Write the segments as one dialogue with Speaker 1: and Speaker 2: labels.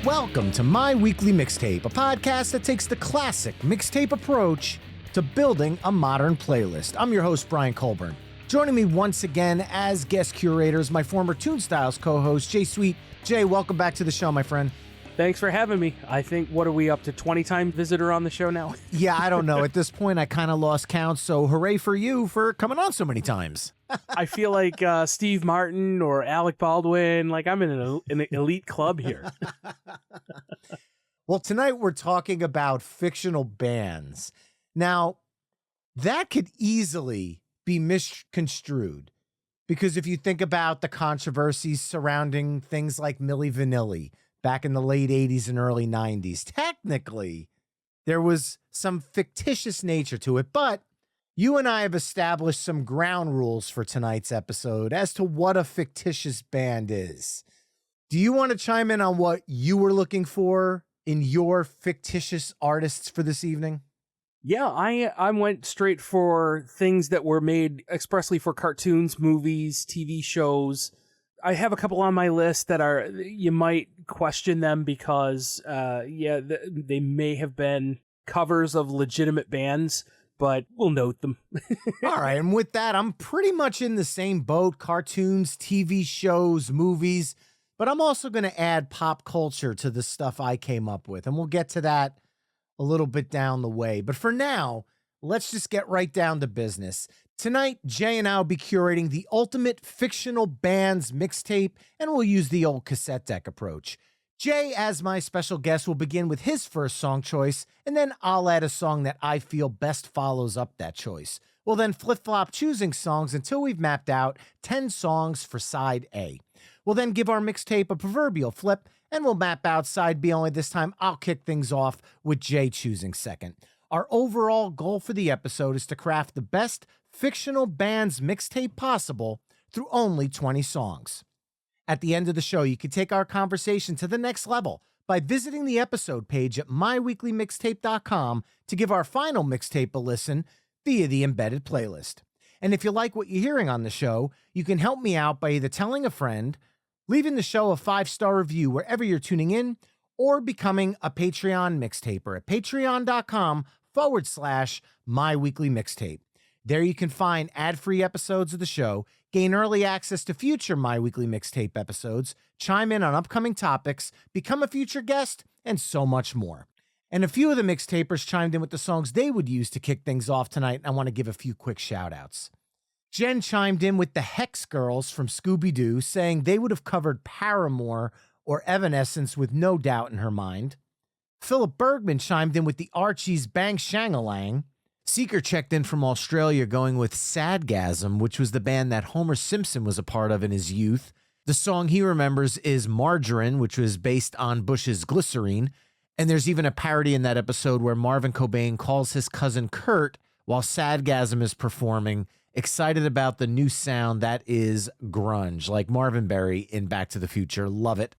Speaker 1: Welcome to My Weekly Mixtape, a podcast that takes the classic mixtape approach to building a modern playlist. I'm your host, Brian Colburn. Joining me once again as guest curators, my former Tune Styles co-host, Jay Sweet. Jay, welcome back to the show, my friend.
Speaker 2: Thanks for having me. I think, what are we up to, 20-time visitor on the show now?
Speaker 1: Yeah, I don't know. At this point, I kind of lost count, so hooray for you for coming on so many times.
Speaker 2: I feel like Steve Martin or Alec Baldwin, like I'm in an elite club here.
Speaker 1: Well, tonight we're talking about fictional bands. Now, that could easily be misconstrued because if you think about the controversies surrounding things like Milli Vanilli back in the late 80s and early 90s, technically there was some fictitious nature to it, but you and I have established some ground rules for tonight's episode as to what a fictitious band is. Do you want to chime in on what you were looking for in your fictitious artists for this evening?
Speaker 2: Yeah, I went straight for things that were made expressly for cartoons, movies, TV shows. I have a couple on my list that are, you might question them because, they may have been covers of legitimate bands, but we'll note them.
Speaker 1: All right. And with that, I'm pretty much in the same boat. Cartoons, TV shows, movies, but I'm also going to add pop culture to the stuff I came up with. And we'll get to that a little bit down the way. But for now, let's just get right down to business. Tonight, Jay and I will be curating the ultimate fictional bands mixtape, and we'll use the old cassette deck approach. Jay, as my special guest, will begin with his first song choice, and then I'll add a song that I feel best follows up that choice. We'll then flip-flop choosing songs until we've mapped out 10 songs for side A. We'll then give our mixtape a proverbial flip, and we'll map out side B, only this time I'll kick things off with Jay choosing second. Our overall goal for the episode is to craft the best fictional bands mixtape possible through only 20 songs. At the end of the show, you can take our conversation to the next level by visiting the episode page at myweeklymixtape.com to give our final mixtape a listen via the embedded playlist. And if you like what you're hearing on the show, you can help me out by either telling a friend, leaving the show a 5-star review wherever you're tuning in, or becoming a Patreon mixtaper at patreon.com/myweeklymixtape. There you can find ad-free episodes of the show, gain early access to future My Weekly Mixtape episodes, chime in on upcoming topics, become a future guest, and so much more. And a few of the mixtapers chimed in with the songs they would use to kick things off tonight, and I want to give a few quick shout-outs. Jen chimed in with the Hex Girls from Scooby-Doo, saying they would have covered Paramore or Evanescence with no doubt in her mind. Philip Bergman chimed in with the Archies' Bang Shangalang. Seeker checked in from Australia going with Sadgasm, which was the band that Homer Simpson was a part of in his youth. The song he remembers is Margarine, which was based on Bush's Glycerine. And there's even a parody in that episode where Marvin Cobain calls his cousin Kurt while Sadgasm is performing, excited about the new sound that is grunge, like Marvin Berry in Back to the Future. Love it.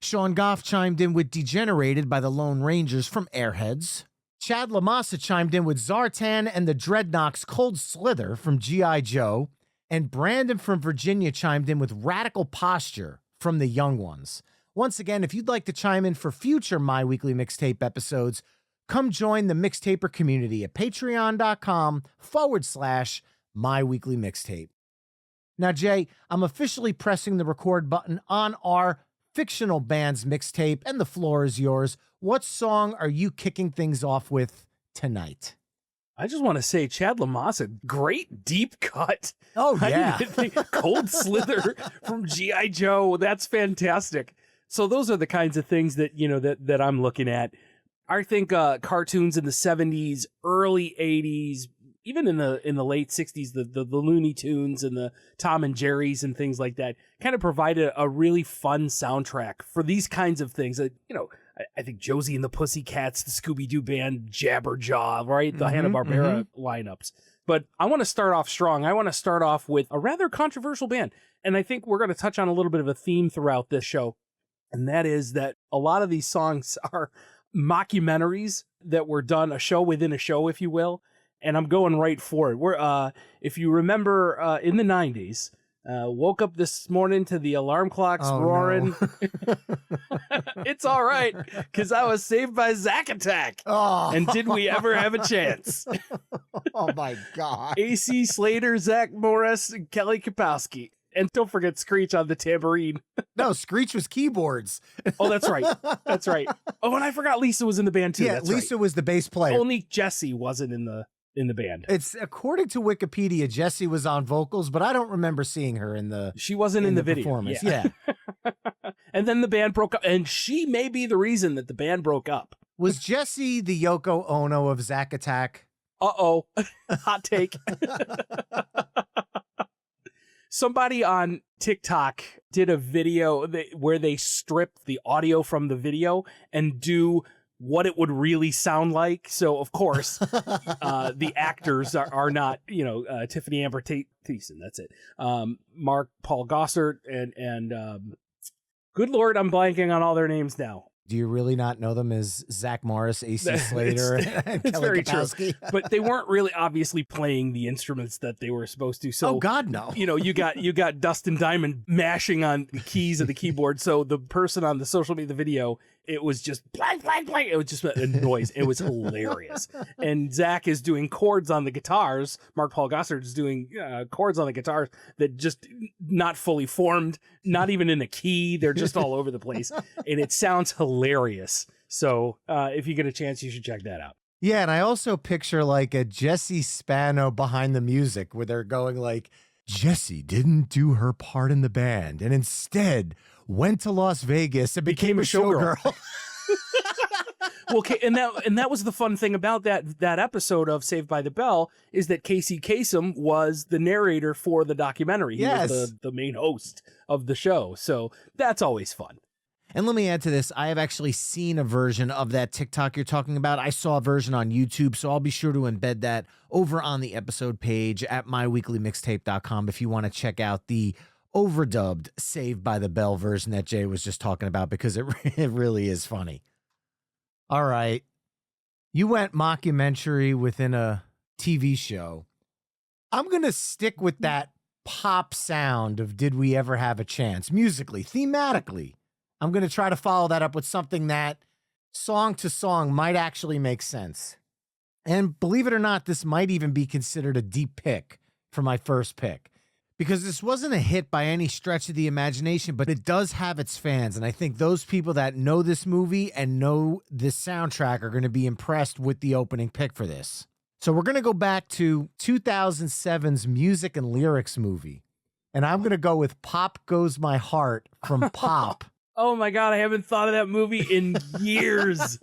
Speaker 1: Sean Goff chimed in with Degenerated by the Lone Rangers from Airheads. Chad Lamassa chimed in with Zartan and the Dreadnoks' Cold Slither from G.I. Joe. And Brandon from Virginia chimed in with Radical Posture from the Young Ones. Once again, if you'd like to chime in for future My Weekly Mixtape episodes, come join the Mixtaper community at patreon.com/myweeklymixtape. Now, Jay, I'm officially pressing the record button on our fictional bands mixtape, and the floor is yours. What song are you kicking things off with tonight?
Speaker 2: I just want to say, Chad Lamassa, great deep cut.
Speaker 1: Oh, yeah.
Speaker 2: Cold Slither from G.I. Joe. That's fantastic. So those are the kinds of things that, that I'm looking at. I think cartoons in the 70s, early 80s, even in the late 60s, the Looney Tunes and the Tom and Jerry's and things like that kind of provided a really fun soundtrack for these kinds of things. I think Josie and the Pussycats, the Scooby-Doo band, Jabberjaw, right? The Hanna-Barbera lineups. But I want to start off strong. I want to start off with a rather controversial band. And I think we're going to touch on a little bit of a theme throughout this show. And that is that a lot of these songs are mockumentaries that were done, a show within a show, if you will. And I'm going right for it. If you remember in the 90s, Woke up this morning to the alarm clocks roaring.
Speaker 1: No.
Speaker 2: It's all right, because I was saved by Zack Attack.
Speaker 1: Oh.
Speaker 2: And did we ever have a chance?
Speaker 1: Oh, my God.
Speaker 2: AC Slater, Zach Morris, and Kelly Kapowski. And don't forget Screech on the tambourine.
Speaker 1: No, Screech was keyboards.
Speaker 2: Oh, that's right. That's right. Oh, and I forgot Lisa was in the band, too.
Speaker 1: Yeah,
Speaker 2: that's
Speaker 1: Lisa
Speaker 2: right.
Speaker 1: was the bass player.
Speaker 2: Only Jesse wasn't in the band.
Speaker 1: It's according to Wikipedia, Jessie was on vocals, but I don't remember seeing her in the
Speaker 2: She wasn't in the video.
Speaker 1: performance.
Speaker 2: Yeah.
Speaker 1: Yeah.
Speaker 2: And then the band broke up, and she may be the reason that the band broke up.
Speaker 1: Was Jessie the Yoko Ono of Zack Attack?
Speaker 2: Uh-oh. Hot take. Somebody on TikTok did a video where they stripped the audio from the video and do what it would really sound like. So, of course, the actors are not, Tiffany Amber Thiessen. That's it. Mark Paul Gossert and good Lord, I'm blanking on all their names now.
Speaker 1: Do you really not know them as Zach Morris, AC Slater, and
Speaker 2: It's
Speaker 1: Kelly
Speaker 2: very
Speaker 1: Kapowski?
Speaker 2: true. But they weren't really obviously playing the instruments that they were supposed to. So,
Speaker 1: oh God, no!
Speaker 2: You got Dustin Diamond mashing on the keys of the keyboard. So the person on the social media video, it was just blank, blank, blank. It was just a noise. It was hilarious. And Zach is doing chords on the guitars. Mark Paul Gossard is doing chords on the guitars that just not fully formed, not even in a key. They're just all over the place, and it sounds hilarious. So if you get a chance, you should check that out.
Speaker 1: Yeah, and I also picture like a Jesse Spano behind the music where they're going like, Jessie didn't do her part in the band and instead went to Las Vegas and became a showgirl.
Speaker 2: Well, and that was the fun thing about that episode of Saved by the Bell is that Casey Kasem was the narrator for the documentary. He was the main host of the show. So that's always fun.
Speaker 1: And let me add to this. I have actually seen a version of that TikTok you're talking about. I saw a version on YouTube, so I'll be sure to embed that over on the episode page at myweeklymixtape.com if you want to check out the overdubbed Saved by the Bell version that Jay was just talking about, because it really is funny. All right. You went mockumentary within a TV show. I'm going to stick with that pop sound of Did We Ever Have a Chance? Musically, thematically. I'm going to try to follow that up with something that song to song might actually make sense. And believe it or not, this might even be considered a deep pick for my first pick, because this wasn't a hit by any stretch of the imagination, but it does have its fans. And I think those people that know this movie and know this soundtrack are going to be impressed with the opening pick for this. So we're going to go back to 2007's music and lyrics movie. And I'm going to go with Pop Goes My Heart from Pop.
Speaker 2: Oh my God, I haven't thought of that movie in years.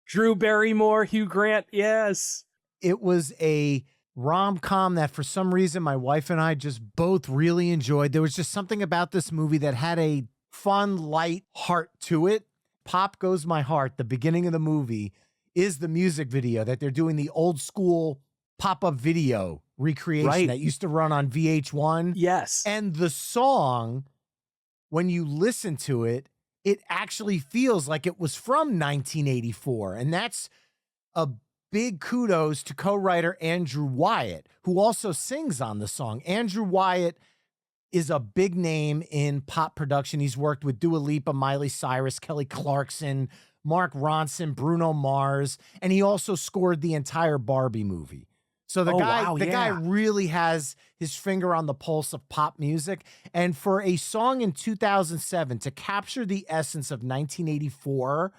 Speaker 2: Drew Barrymore, Hugh Grant, yes.
Speaker 1: It was a rom-com that for some reason my wife and I just both really enjoyed. There was just something about this movie that had a fun, light heart to it. Pop Goes My Heart, the beginning of the movie, is the music video that they're doing, the old school pop-up video recreation that used to run on VH1.
Speaker 2: Yes.
Speaker 1: And the song, when you listen to it, it actually feels like it was from 1984. And that's a big kudos to co-writer Andrew Wyatt, who also sings on the song. Andrew Wyatt is a big name in pop production. He's worked with Dua Lipa, Miley Cyrus, Kelly Clarkson, Mark Ronson, Bruno Mars, and he also scored the entire Barbie movie. So the guy really has his finger on the pulse of pop music. And for a song in 2007 to capture the essence of 1984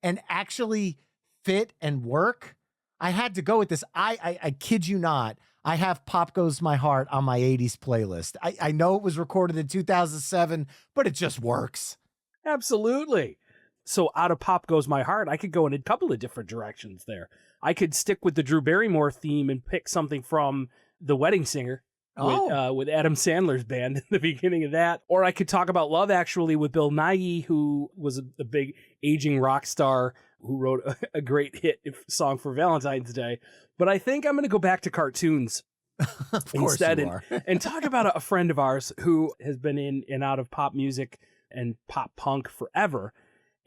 Speaker 1: and actually fit and work, I had to go with this. I kid you not. I have Pop Goes My Heart on my 80s playlist. I know it was recorded in 2007, but it just works.
Speaker 2: Absolutely. So out of Pop Goes My Heart, I could go in a couple of different directions there. I could stick with the Drew Barrymore theme and pick something from The Wedding Singer with Adam Sandler's band in the beginning of that. Or I could talk about Love Actually with Bill Nighy, who was a big aging rock star who wrote a great hit song for Valentine's Day. But I think I'm going to go back to cartoons instead and talk about a friend of ours who has been in and out of pop music and pop punk forever.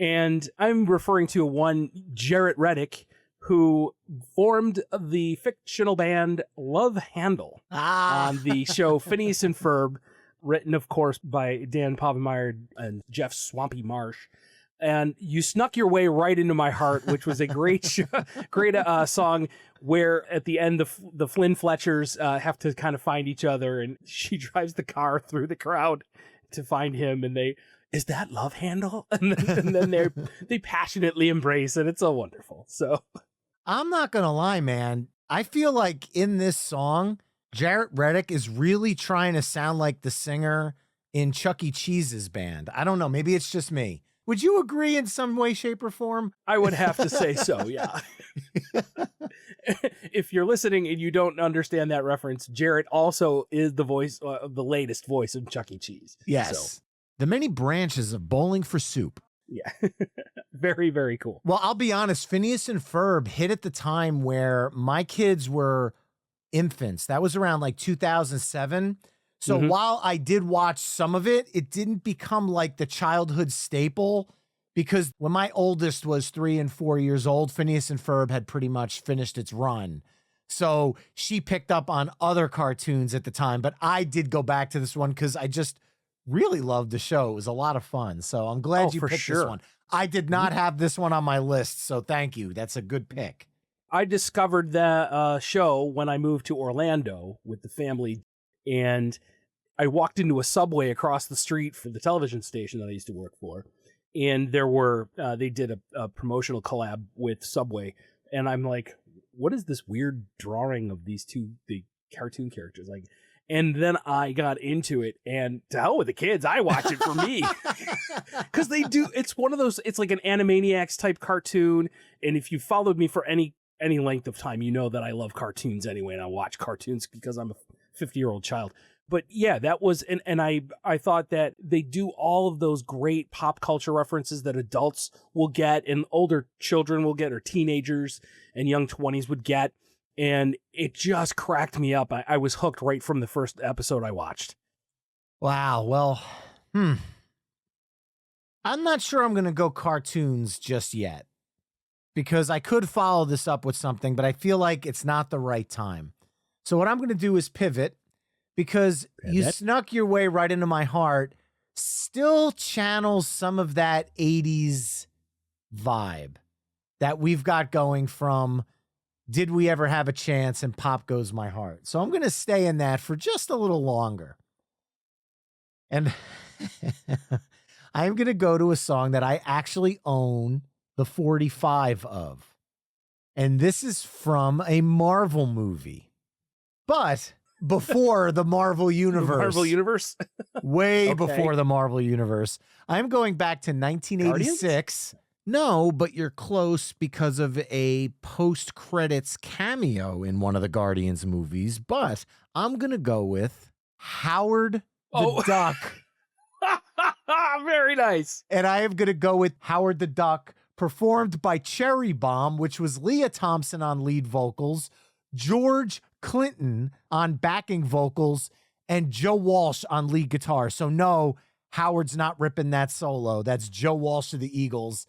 Speaker 2: And I'm referring to one Jarrett Reddick, who formed the fictional band Love Handle on the show Phineas and Ferb. written, of course, by Dan Povenmire and Jeff Swampy Marsh. And You Snuck Your Way Right Into My Heart, which was a great song where at the end the Flynn Fletchers have to kind of find each other, and she drives the car through the crowd to find him, and is that Love Handle? And then they passionately embrace, and it's so wonderful. So
Speaker 1: I'm not going to lie, man. I feel like in this song, Jarrett Reddick is really trying to sound like the singer in Chuck E. Cheese's band. I don't know. Maybe it's just me. Would you agree in some way, shape, or form?
Speaker 2: I would have to say so, yeah. If you're listening and you don't understand that reference, Jarrett also is the voice, the latest voice of Chuck E. Cheese.
Speaker 1: Yes. So. The many branches of Bowling for Soup.
Speaker 2: Yeah. Very, very cool.
Speaker 1: Well, I'll be honest, Phineas and Ferb hit at the time where my kids were infants. That was around like 2007. So while I did watch some of it, it didn't become like the childhood staple, because when my oldest was 3 and 4 years old, Phineas and Ferb had pretty much finished its run. So she picked up on other cartoons at the time, but I did go back to this one because I just really loved the show. It was a lot of fun. So I'm glad you picked this one. I did not have this one on my list, so thank you. That's a good pick.
Speaker 2: I discovered that show when I moved to Orlando with the family, and I walked into a Subway across the street from the television station that I used to work for, and there were they did a promotional collab with Subway, and I'm like, what is this weird drawing of these the cartoon characters like? And then I got into it, and to hell with the kids, I watch it for me. Because it's one of those, it's like an Animaniacs type cartoon, and if you followed me for any length of time, you know that I love cartoons anyway, and I watch cartoons because I'm a 50-year-old child. But yeah, that was, and I thought that they do all of those great pop culture references that adults will get, and older children will get, or teenagers and young 20s would get. And it just cracked me up. I was hooked right from the first episode I watched.
Speaker 1: Wow. Well, I'm not sure I'm going to go cartoons just yet, because I could follow this up with something, but I feel like it's not the right time. So what I'm going to do is pivot, because You Snuck Your Way Right Into My Heart still channels some of that 80s vibe that we've got going from Did We Ever Have a Chance and Pop Goes My Heart. So I'm going to stay in that for just a little longer. And I'm going to go to a song that I actually own the 45 of. And this is from a Marvel movie. But before the Marvel Universe. The
Speaker 2: Marvel Universe?
Speaker 1: Way before the Marvel Universe. I'm going back to 1986. Guardians? No, but you're close because of a post-credits cameo in one of the Guardians movies. But I'm going to go with Howard the Duck.
Speaker 2: Very nice.
Speaker 1: And I am going to go with Howard the Duck, performed by Cherry Bomb, which was Leah Thompson on lead vocals, George Clinton on backing vocals, and Joe Walsh on lead guitar. So no, Howard's not ripping that solo. That's Joe Walsh of the Eagles.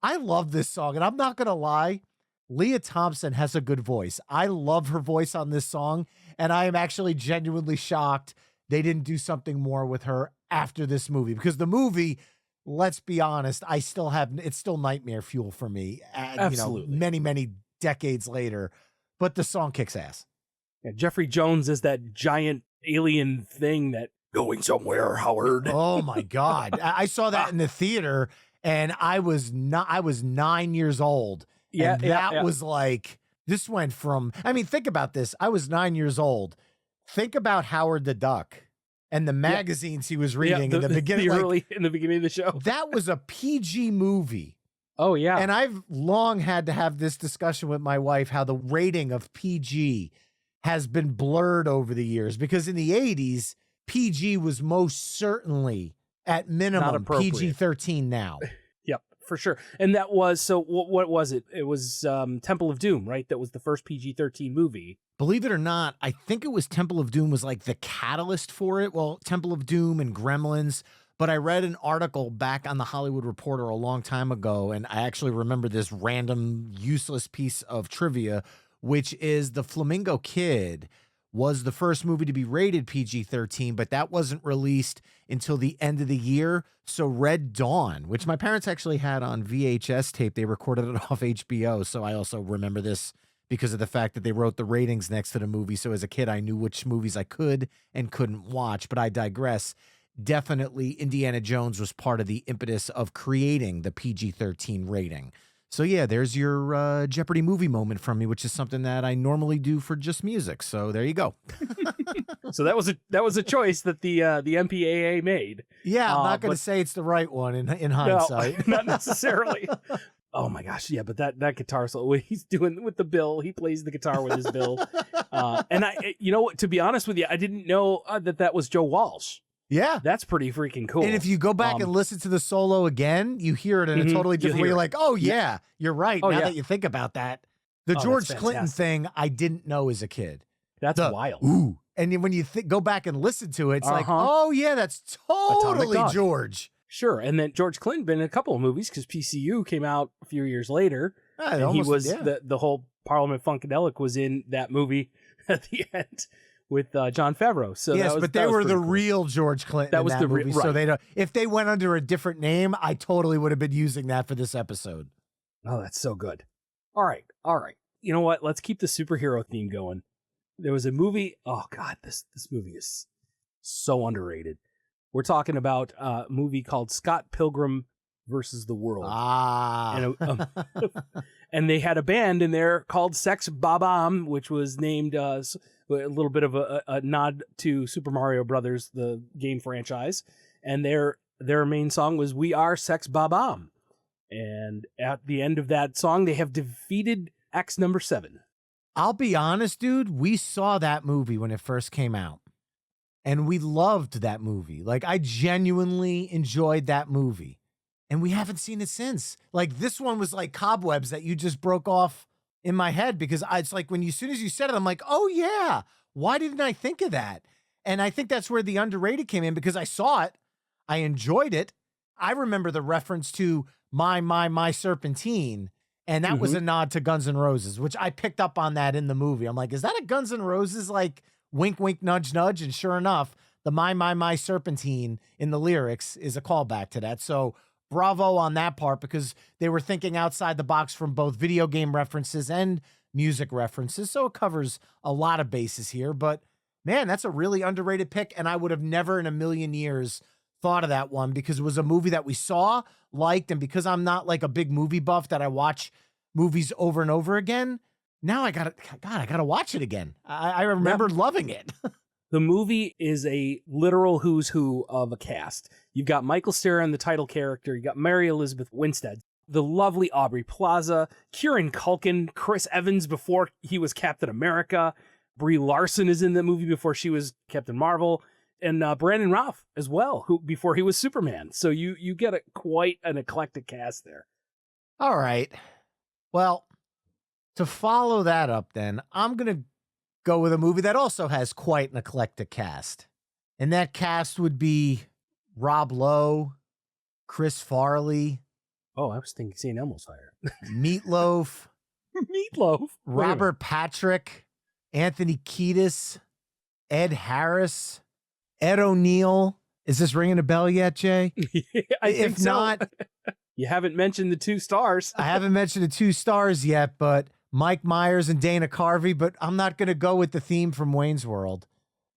Speaker 1: I love this song, and I'm not going to lie, Leah Thompson has a good voice. I love her voice on this song, and I am actually genuinely shocked they didn't do something more with her after this movie, because the movie, let's be honest, it's still nightmare fuel for me.
Speaker 2: Absolutely.
Speaker 1: Many, many decades later, but the song kicks ass.
Speaker 2: Yeah, Jeffrey Jones is that giant alien thing that going somewhere, Howard.
Speaker 1: Oh my God. I saw that in the theater, and I was 9 years old.
Speaker 2: Yeah.
Speaker 1: And that was like, this went from, think about this. I was 9 years old. Think about Howard the Duck and the magazines he was reading in the beginning.
Speaker 2: In the beginning of the show.
Speaker 1: That was a PG movie.
Speaker 2: Oh, yeah.
Speaker 1: And I've long had to have this discussion with my wife, how the rating of PG has been blurred over the years, because in the 80s, PG was most certainly at minimum PG-13 now.
Speaker 2: Yep, for sure. And that was, so what was it? It was Temple of Doom, right? That was the first PG-13 movie.
Speaker 1: Believe it or not, I think it was Temple of Doom was like the catalyst for it. Well, Temple of Doom and Gremlins. But I read an article back on the Hollywood Reporter a long time ago, and I actually remember this random, useless piece of trivia, which is the Flamingo Kid was the first movie to be rated PG-13, but that wasn't released until the end of the year. So Red Dawn, which my parents actually had on VHS tape, they recorded it off HBO. So I also remember this because of the fact that they wrote the ratings next to the movie. So as a kid, I knew which movies I could and couldn't watch, but I digress. Definitely Indiana Jones was part of the impetus of creating the PG-13 rating. So yeah, there's your Jeopardy movie moment from me, which is something that I normally do for just music. So there you go.
Speaker 2: So that was a choice that the MPAA made.
Speaker 1: Yeah, I'm not going to say it's the right one in hindsight.
Speaker 2: No, not necessarily. Oh my gosh, yeah, but that guitar solo, what he's doing with the bill, he plays the guitar with his bill. And to be honest with you, I didn't know that was Joe Walsh.
Speaker 1: Yeah.
Speaker 2: That's pretty freaking cool.
Speaker 1: And if you go back and listen to the solo again, you hear it in a totally different way. You're like, oh, yeah, you're right. Now that you think about that. The George Clinton thing, I didn't know as a kid.
Speaker 2: That's wild.
Speaker 1: Ooh. And when you go back and listen to it, it's like, oh, yeah, that's totally George.
Speaker 2: Sure. And then George Clinton been in a couple of movies because PCU came out a few years later. And he was the whole Parliament Funkadelic was in that movie at the end. With Jon Favreau. So
Speaker 1: yes, but they were the real George Clinton. That was the movie. Right. So they don't. If they went under a different name, I totally would have been using that for this episode.
Speaker 2: Oh, that's so good. All right. You know what? Let's keep the superhero theme going. There was a movie. Oh God, this movie is so underrated. We're talking about a movie called Scott Pilgrim versus the World. And they had a band in there called Sex Bob-Omb, which was named a little bit of a nod to Super Mario Brothers, the game franchise. And their main song was We Are Sex Bob-Omb. And at the end of that song, they have defeated X number 7.
Speaker 1: I'll be honest, dude. We saw that movie when it first came out. And we loved that movie. Like, I genuinely enjoyed that movie. And we haven't seen it since. Like, this one was like cobwebs that you just broke off in my head because it's like as soon as you said it, I'm like, oh yeah, why didn't I think of that? And I think that's where the underrated came in because I saw it. I enjoyed it. I remember the reference to my Serpentine. And that was a nod to Guns N' Roses, which I picked up on that in the movie. I'm like, is that a Guns N' Roses like wink, wink, nudge, nudge? And sure enough, the my Serpentine in the lyrics is a callback to that. So bravo on that part because they were thinking outside the box from both video game references and music references. So it covers a lot of bases here. But man, that's a really underrated pick. And I would have never in a million years thought of that one because it was a movie that we saw, liked, and because I'm not like a big movie buff that I watch movies over and over again, now I gotta watch it again. I remember loving it.
Speaker 2: The movie is a literal who's who of a cast. You've got Michael Cera in the title character. You got Mary Elizabeth Winstead, the lovely Aubrey Plaza, Kieran Culkin, Chris Evans before he was Captain America. Brie Larson is in the movie before she was Captain Marvel. And Brandon Routh as well, who before he was Superman. So you get quite an eclectic cast there.
Speaker 1: All right. Well, to follow that up then, I'm going to go with a movie that also has quite an eclectic cast. And that cast would be Rob Lowe, Chris Farley.
Speaker 2: Oh, I was thinking St. Elmo's Fire.
Speaker 1: Meatloaf.
Speaker 2: Meatloaf.
Speaker 1: Robert Patrick, Anthony Kiedis, Ed Harris, Ed O'Neill. Is this ringing a bell yet, Jay?
Speaker 2: If not, you haven't mentioned the 2 stars.
Speaker 1: I haven't mentioned the 2 stars yet, but Mike Myers and Dana Carvey, but I'm not going to go with the theme from Wayne's World.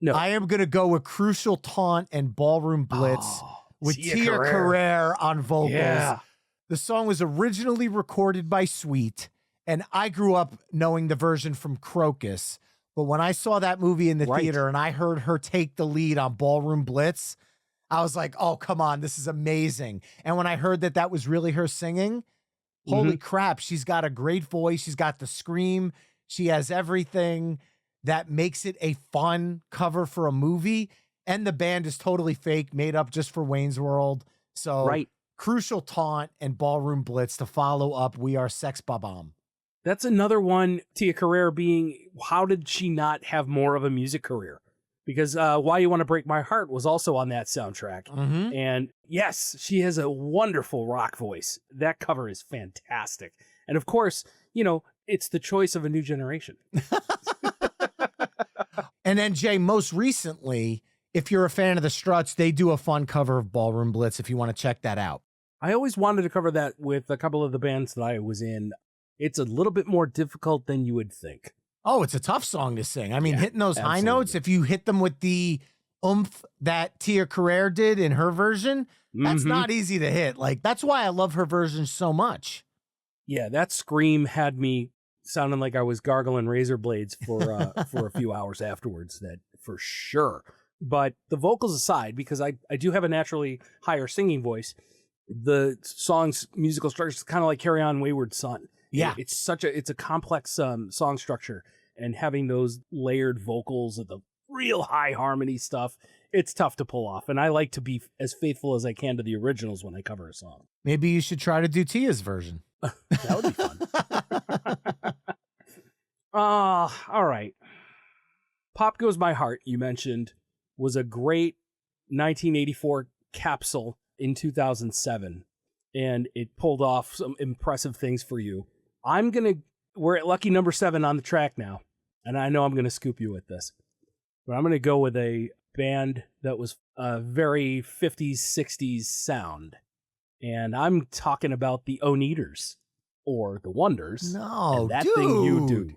Speaker 2: No.
Speaker 1: I am going to go with Crucial Taunt and Ballroom Blitz with Tia Carrere on vocals.
Speaker 2: Yeah.
Speaker 1: The song was originally recorded by Sweet, and I grew up knowing the version from Crocus. But when I saw that movie in the theater and I heard her take the lead on Ballroom Blitz, I was like, oh, come on, this is amazing. And when I heard that was really her singing, holy crap, she's got a great voice. She's got the scream. She has everything that makes it a fun cover for a movie. And the band is totally fake, made up just for Wayne's World. So Crucial Taunt and Ballroom Blitz to follow up We Are Sex Bob-Omb.
Speaker 2: That's another one, Tia Carrere being, how did she not have more of a music career? Because Why You Want to Break My Heart was also on that soundtrack. And yes, she has a wonderful rock voice. That cover is fantastic. And of course, it's the choice of a new generation.
Speaker 1: And then, Jay, most recently, if you're a fan of the Struts, they do a fun cover of Ballroom Blitz if you want to check that out.
Speaker 2: I always wanted to cover that with a couple of the bands that I was in. It's a little bit more difficult than you would think.
Speaker 1: Oh, it's a tough song to sing. I mean,
Speaker 2: Yeah,
Speaker 1: hitting those high
Speaker 2: absolutely.
Speaker 1: notes, if you hit them with the oomph that Tia Carrere did in her version, that's not easy to hit. Like, that's why I love her version so much.
Speaker 2: Yeah, that scream had me sounding like I was gargling razor blades for a few hours afterwards, that for sure. But the vocals aside, because I do have a naturally higher singing voice, the song's musical structure is kind of like Carry On Wayward Son.
Speaker 1: Yeah.
Speaker 2: It's a complex song structure, and having those layered vocals and the real high harmony stuff, it's tough to pull off. And I like to be as faithful as I can to the originals when I cover a song.
Speaker 1: Maybe you should try to do Tia's version.
Speaker 2: That would be fun. All right. Pop Goes My Heart, you mentioned, was a great 1984 capsule in 2007, and it pulled off some impressive things for you. We're at lucky number 7 on the track now, and I know I'm going to scoop you with this, but I'm going to go with a band that was a very 50s, 60s sound, and I'm talking about the Oneaters, or the Wonders.
Speaker 1: No,
Speaker 2: and that
Speaker 1: dude.
Speaker 2: thing you do.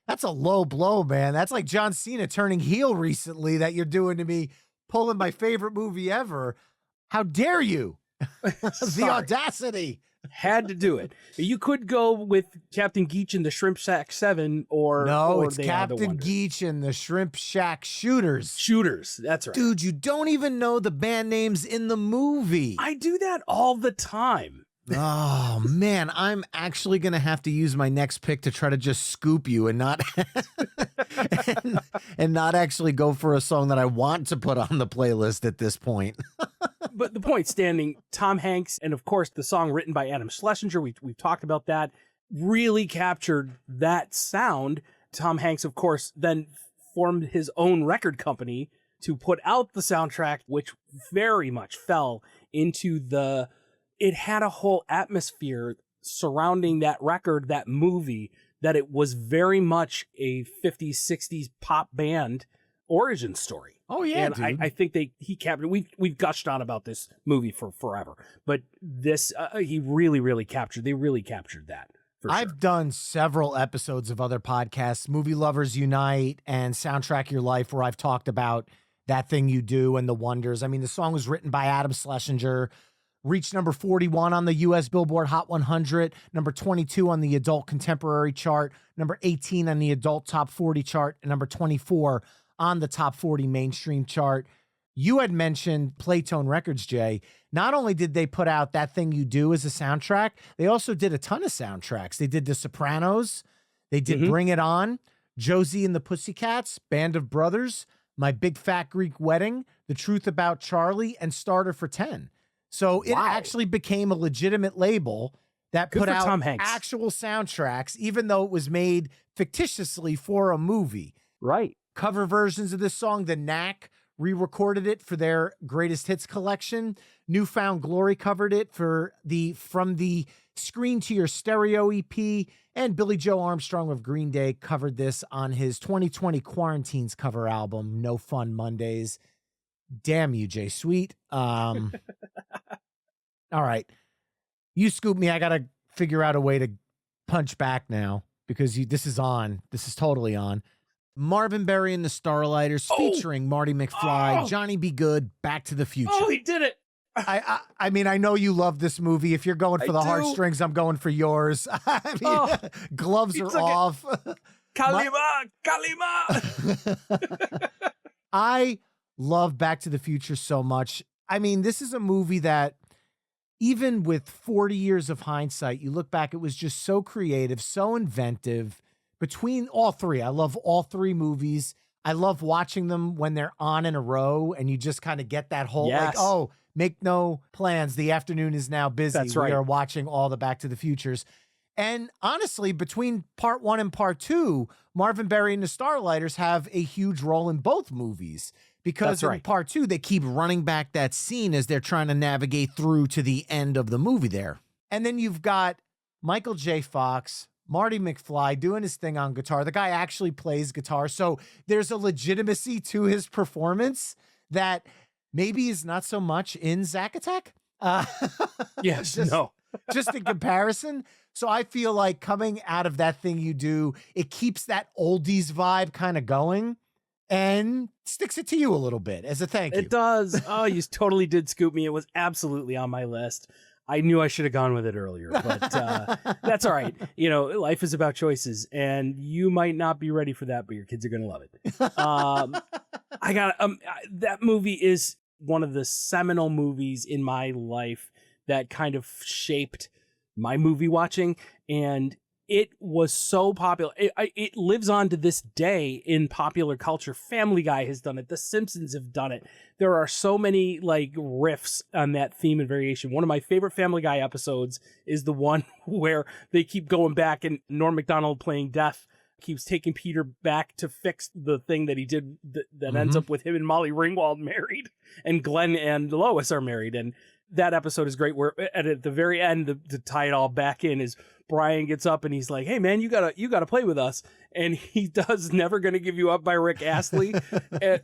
Speaker 1: That's a low blow, man. That's like John Cena turning heel recently that you're doing to me, pulling my favorite movie ever. How dare you? The audacity.
Speaker 2: Had to do it. You could go with Captain Geach and the Shrimp Shack 7, or
Speaker 1: it's Captain Geach and the Shrimp Shack Shooters.
Speaker 2: Shooters, that's right.
Speaker 1: Dude, you don't even know the band names in the movie.
Speaker 2: I do that all the time.
Speaker 1: Oh, man, I'm actually going to have to use my next pick to try to just scoop you and not and not actually go for a song that I want to put on the playlist at this point.
Speaker 2: But the point standing, Tom Hanks, and of course the song written by Adam Schlesinger, we've talked about that, really captured that sound. Tom Hanks, of course, then formed his own record company to put out the soundtrack, which very much fell into it had a whole atmosphere surrounding that record, that movie, that it was very much a 50s, 60s pop band origin story.
Speaker 1: Oh yeah,
Speaker 2: and
Speaker 1: dude.
Speaker 2: I think he captured. We've gushed on about this movie for forever, but this he really captured. They really captured that. For
Speaker 1: I've
Speaker 2: sure.
Speaker 1: done several episodes of other podcasts, Movie Lovers Unite and Soundtrack Your Life, where I've talked about That Thing You Do and the Wonders. I mean, the song was written by Adam Schlesinger, reached number 41 on the U.S. Billboard Hot 100, number 22 on the Adult Contemporary chart, number 18 on the Adult Top 40 chart, and number 24 on the Top 40 Mainstream chart. You had mentioned Playtone Records, Jay. Not only did they put out That Thing You Do as a soundtrack, they also did a ton of soundtracks. They did The Sopranos, they did Bring It On, Josie and the Pussycats, Band of Brothers, My Big Fat Greek Wedding, The Truth About Charlie, and Starter for 10. So it actually became a legitimate label that put out
Speaker 2: Tom Hanks.
Speaker 1: actual soundtracks, even though it was made fictitiously for a movie.
Speaker 2: Right.
Speaker 1: Cover versions of this song, The Knack re-recorded it for their greatest hits collection. Newfound Glory covered it for From the Screen to Your Stereo EP, and Billy Joe Armstrong of Green Day covered this on his 2020 Quarantines cover album, No Fun Mondays. Damn you, Jay Sweet. All right. You scoop me. I got to figure out a way to punch back now because this is on. This is totally on. Marvin Berry and the Starlighters featuring Marty McFly, Johnny B. Good, Back to the Future.
Speaker 2: Oh, he did it.
Speaker 1: I mean, I know you love this movie. If you're going for the heartstrings, I'm going for yours. I mean, gloves are off.
Speaker 2: Kalima.
Speaker 1: I love Back to the Future so much. I mean, this is a movie that even with 40 years of hindsight, you look back, it was just so creative, so inventive. Between all three, I love all three movies. I love watching them when they're on in a row and you just kind of get that whole like, oh, make no plans. The afternoon is now busy.
Speaker 2: That's right.
Speaker 1: We are watching all the Back to the Futures. And honestly, between part one and part two, Marvin Berry and the Starlighters have a huge role in both movies. Because in part two, they keep running back that scene as they're trying to navigate through to the end of the movie there. And then you've got Michael J. Fox, Marty McFly doing his thing on guitar. The guy actually plays guitar. So there's a legitimacy to his performance that maybe is not so much in Zack Attack.
Speaker 2: Yes,
Speaker 1: just in comparison. So I feel like coming out of that thing you do, it keeps that oldies vibe kind of going and sticks it to you a little bit as a thank you.
Speaker 2: It does. Oh, you totally did scoop me. It was absolutely on my list. I knew I should have gone with it earlier, but that's all right. Life is about choices, and you might not be ready for that, but your kids are going to love it. That movie is one of the seminal movies in my life that kind of shaped my movie watching, and it was so popular. It lives on to this day in popular culture. Family Guy has done it. The Simpsons have done it. There are so many like riffs on that theme and variation. One of my favorite Family Guy episodes is the one where they keep going back and Norm Macdonald playing Death keeps taking Peter back to fix the thing that he did that ends up with him and Molly Ringwald married, and Glenn and Lois are married. And that episode is great, where at the very end, to tie it all back in, is Brian gets up and he's like, "Hey man, you gotta play with us," and he does "Never Gonna Give You Up" by Rick Astley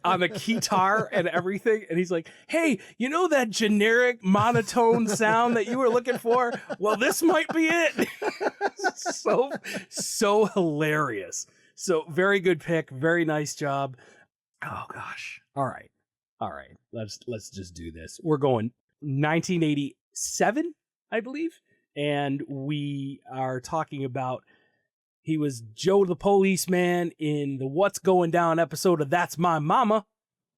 Speaker 2: on the guitar and everything, and he's like, "Hey, you know that generic monotone sound that you were looking for? Well, this might be it." so hilarious. So very good pick, very nice job. Oh gosh, all right, let's just do this. We're going 1987, I believe. And we are talking about, he was Joe the policeman in the What's Going Down episode of That's My Mama.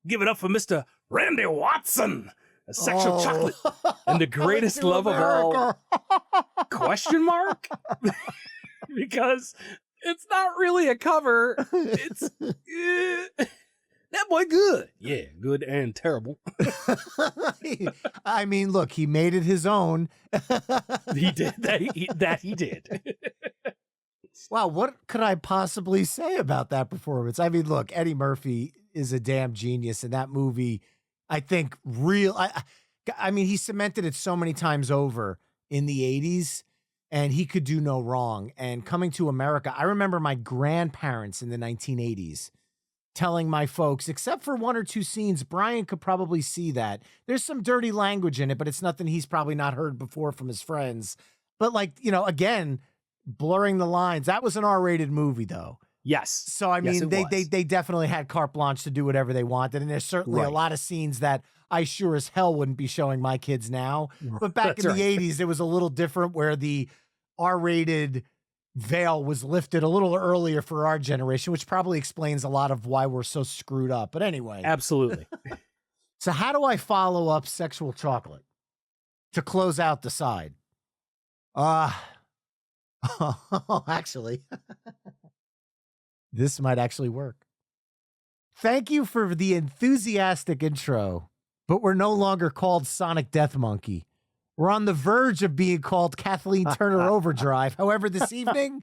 Speaker 2: Give it up for Mr. Randy Watson, a sexual chocolate and the greatest love of all. Question mark? Because it's not really a cover. It's that boy good. Yeah, good and terrible.
Speaker 1: I mean, look, he made it his own.
Speaker 2: He did that. He did.
Speaker 1: Wow, what could I possibly say about that performance? I mean, look, Eddie Murphy is a damn genius in that movie. I think I mean, he cemented it so many times over in the 80s, and he could do no wrong. And Coming to America, I remember my grandparents in the 1980s telling my folks, except for one or two scenes, Brian could probably see that. There's some dirty language in it, but it's nothing he's probably not heard before from his friends. But again, blurring the lines. That was an R-rated movie, though.
Speaker 2: Yes.
Speaker 1: So, I mean, they definitely had carte blanche to do whatever they wanted. And there's certainly a lot of scenes that I sure as hell wouldn't be showing my kids now. But back in the 80s, it was a little different, where the R-rated veil was lifted a little earlier for our generation, which probably explains a lot of why we're so screwed up. But anyway.
Speaker 2: Absolutely.
Speaker 1: So how do I follow up Sexual Chocolate to close out the side? Actually, this might actually work. Thank you for the enthusiastic intro, but we're no longer called Sonic Death Monkey. We're on the verge of being called Kathleen Turner Overdrive. However, this evening,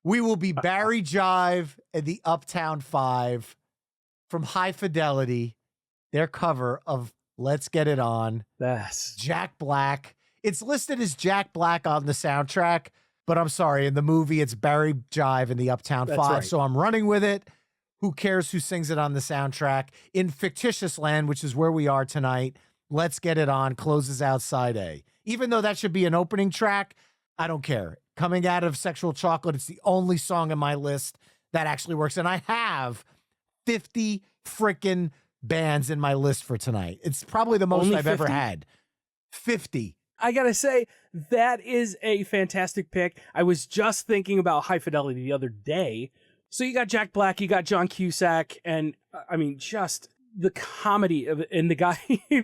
Speaker 1: we will be Barry Jive and the Uptown Five from High Fidelity, their cover of Let's Get It On.
Speaker 2: That's
Speaker 1: Jack Black. It's listed as Jack Black on the soundtrack, but I'm sorry, in the movie, it's Barry Jive and the Uptown Five.
Speaker 2: Right.
Speaker 1: So I'm running with it. Who cares who sings it on the soundtrack? In fictitious land, which is where we are tonight, Let's Get It On closes out side A. Even though that should be an opening track, I don't care. Coming out of Sexual Chocolate, it's the only song in my list that actually works. And I have 50 freaking bands in my list for tonight. It's probably the most I've ever had. 50.
Speaker 2: I gotta say, that is a fantastic pick. I was just thinking about High Fidelity the other day. So you got Jack Black, you got John Cusack, and I mean, just the comedy of it, and the guy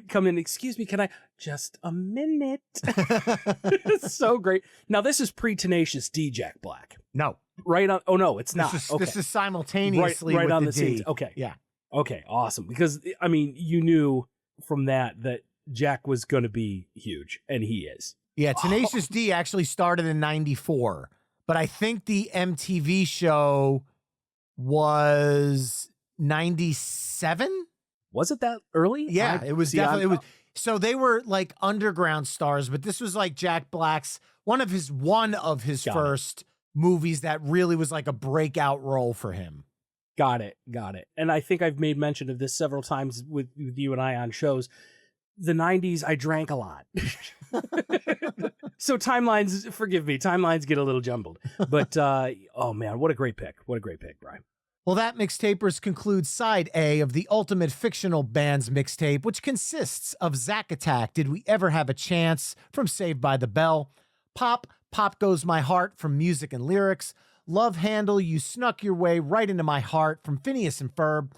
Speaker 2: come in, "Excuse me, can I just a minute?" It's so great. Now this is pre-Tenacious D Jack Black.
Speaker 1: No.
Speaker 2: Right on. Oh no, it's not.
Speaker 1: This is simultaneously
Speaker 2: right
Speaker 1: with
Speaker 2: on
Speaker 1: the
Speaker 2: the same.
Speaker 1: D.
Speaker 2: Okay.
Speaker 1: Yeah.
Speaker 2: Okay, awesome. Because I mean, you knew from that Jack was going to be huge, and he is.
Speaker 1: Yeah, Tenacious D actually started in 94, but I think the MTV show was 97.
Speaker 2: Was it that early?
Speaker 1: Yeah, it was definitely. It was. So they were like underground stars, but this was like Jack Black's one of his first movies that really was like a breakout role for him.
Speaker 2: Got it. And I think I've made mention of this several times with you and I on shows. The 90s, I drank a lot. So timelines, forgive me, timelines get a little jumbled. But, oh man, what a great pick. Brian.
Speaker 1: Well, that mixtapers concludes side A of the Ultimate Fictional Bands mixtape, which consists of Zack Attack, Did We Ever Have a Chance from Saved by the Bell, Pop Goes My Heart from Music and Lyrics, Love Handle, You Snuck Your Way Right Into My Heart from Phineas and Ferb,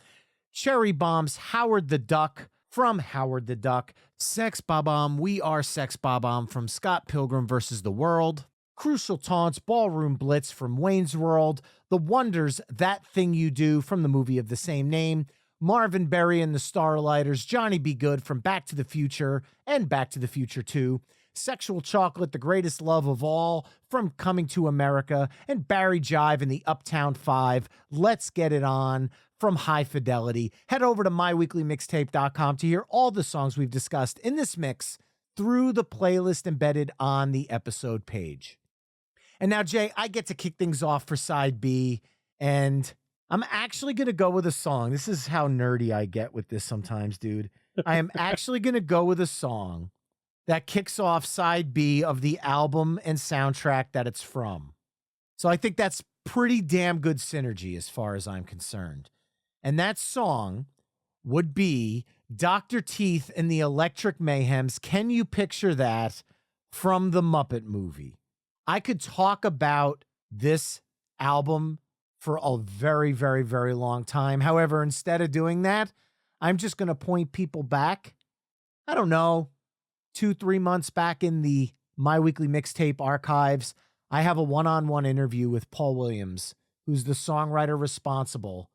Speaker 1: Cherry Bombs, Howard the Duck from Howard the Duck, Sex Bob-Omb, We Are Sex Bob-Omb from Scott Pilgrim vs. the World, Crucial Taunts, Ballroom Blitz from Wayne's World, The Wonders, That Thing You Do from the movie of the same name, Marvin Berry and the Starlighters, Johnny Be Good from Back to the Future and Back to the Future 2, Sexual Chocolate, The Greatest Love of All from Coming to America, and Barry Jive and the Uptown 5, Let's Get It On from High Fidelity. Head over to myweeklymixtape.com to hear all the songs we've discussed in this mix through the playlist embedded on the episode page. And now, Jay, I get to kick things off for side B, and I'm actually going to go with a song. This is how nerdy I get with this sometimes, dude. I am actually going to go with a song that kicks off side B of the album and soundtrack that it's from. So I think that's pretty damn good synergy as far as I'm concerned. And that song would be Dr. Teeth and the Electric Mayhems. Can you picture that from the Muppet movie? I could talk about this album for a very, very, very long time. However, instead of doing that, I'm just going to point people back, I don't know, 2-3 months back in the My Weekly Mixtape archives. I have a one-on-one interview with Paul Williams, who's the songwriter responsible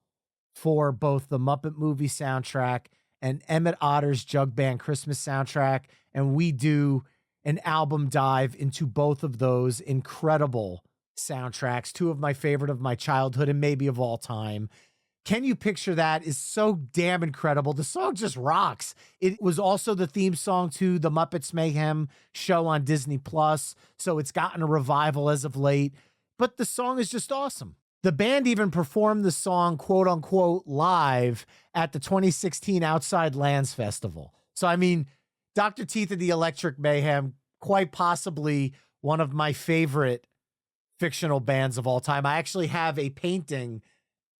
Speaker 1: for both the Muppet movie soundtrack and Emmett Otter's Jug Band Christmas soundtrack. And we do an album dive into both of those incredible soundtracks, two of my favorite of my childhood and maybe of all time. Can You Picture That is so damn incredible. The song just rocks. It was also the theme song to the Muppets Mayhem show on Disney Plus, so it's gotten a revival as of late. But the song is just awesome. The band even performed the song, quote unquote, live at the 2016 Outside Lands Festival. So, I mean, Dr. Teeth and the Electric Mayhem, quite possibly one of my favorite fictional bands of all time. I actually have a painting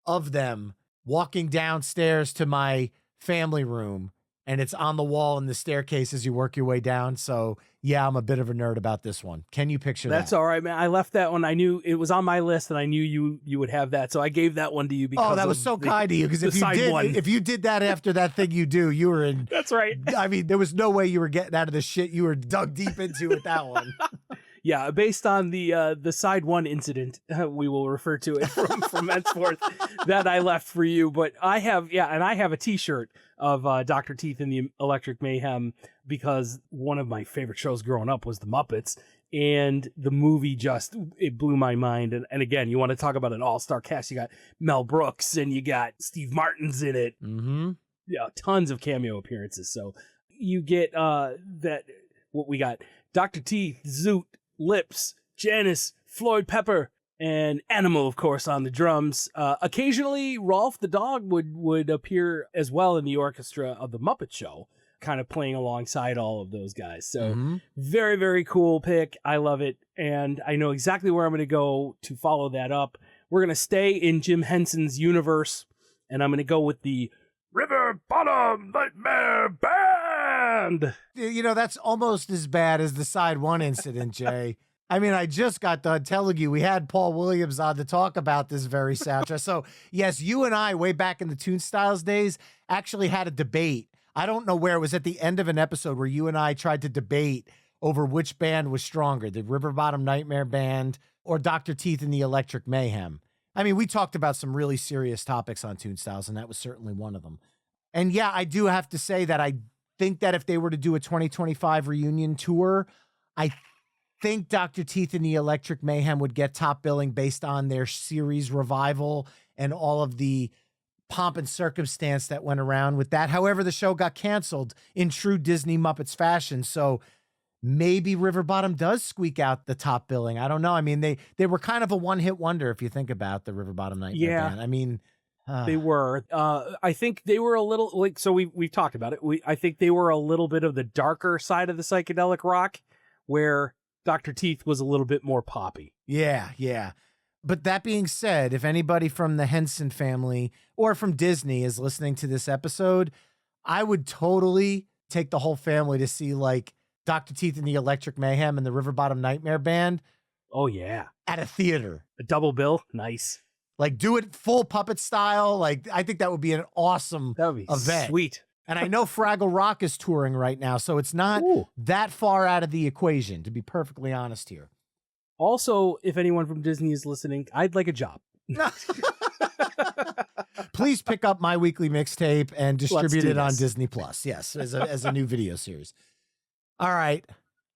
Speaker 1: of them walking downstairs to my family room, and it's on the wall in the staircase as you work your way down. So yeah, I'm a bit of a nerd about this one. Can you picture that?
Speaker 2: That's all right, man. I left that one. I knew it was on my list, and I knew you would have that, so I gave that one to you because
Speaker 1: that was so kind of you. Because if you did that after that thing you do, you were in.
Speaker 2: That's right.
Speaker 1: I mean, there was no way you were getting out of the shit you were dug deep into with that one.
Speaker 2: Yeah, based on the side one incident, we will refer to it from henceforth, that I left for you. But I have a T-shirt of Dr. Teeth and the Electric Mayhem because one of my favorite shows growing up was The Muppets, and the movie it blew my mind. And again, you want to talk about an all-star cast? You got Mel Brooks and you got Steve Martin's in it.
Speaker 1: Mm-hmm.
Speaker 2: Yeah, tons of cameo appearances. So you get what we got: Dr. Teeth, Zoot, Lips, Janice, Floyd Pepper, and Animal, of course, on the drums. Occasionally, Rolf the dog would appear as well in the orchestra of the Muppet Show, kind of playing alongside all of those guys. So very, very cool pick. I love it. And I know exactly where I'm going to go to follow that up. We're going to stay in Jim Henson's universe, and I'm going to go with the River Bottom Nightmare Band.
Speaker 1: You know, that's almost as bad as the side one incident, Jay. I mean, I just got done telling you we had Paul Williams on to talk about this very soundtrack. So, yes, you and I, way back in the Tune Styles days, actually had a debate. I don't know where. It was at the end of an episode where you and I tried to debate over which band was stronger, the River Bottom Nightmare Band or Dr. Teeth and the Electric Mayhem. I mean, we talked about some really serious topics on Tune Styles, and that was certainly one of them. And yeah, I do have to say that I think that if they were to do a 2025 reunion tour, I think Dr. Teeth and the Electric Mayhem would get top billing based on their series revival and all of the pomp and circumstance that went around with that. However, the show got canceled in true Disney Muppets fashion. So maybe River Bottom does squeak out the top billing. I don't know. I mean, they were kind of a one-hit wonder if you think about the River Bottom Nightmare Band. I mean,
Speaker 2: they were. I think they were a little like, so we've talked about it. I think they were a little bit of the darker side of the psychedelic rock, where Dr. Teeth was a little bit more poppy.
Speaker 1: Yeah, yeah. But that being said, if anybody from the Henson family or from Disney is listening to this episode, I would totally take the whole family to see like Dr. Teeth and the Electric Mayhem and the River Bottom Nightmare Band.
Speaker 2: Oh, yeah.
Speaker 1: At a theater.
Speaker 2: A double bill. Nice.
Speaker 1: Like do it full puppet style. Like I think that would be an awesome event.
Speaker 2: Sweet.
Speaker 1: And I know Fraggle Rock is touring right now, so it's not that far out of the equation, to be perfectly honest here.
Speaker 2: Also, if anyone from Disney is listening, I'd like a job.
Speaker 1: Please pick up My Weekly Mixtape and distribute it on Disney Plus. Yes, as a new video series. All right.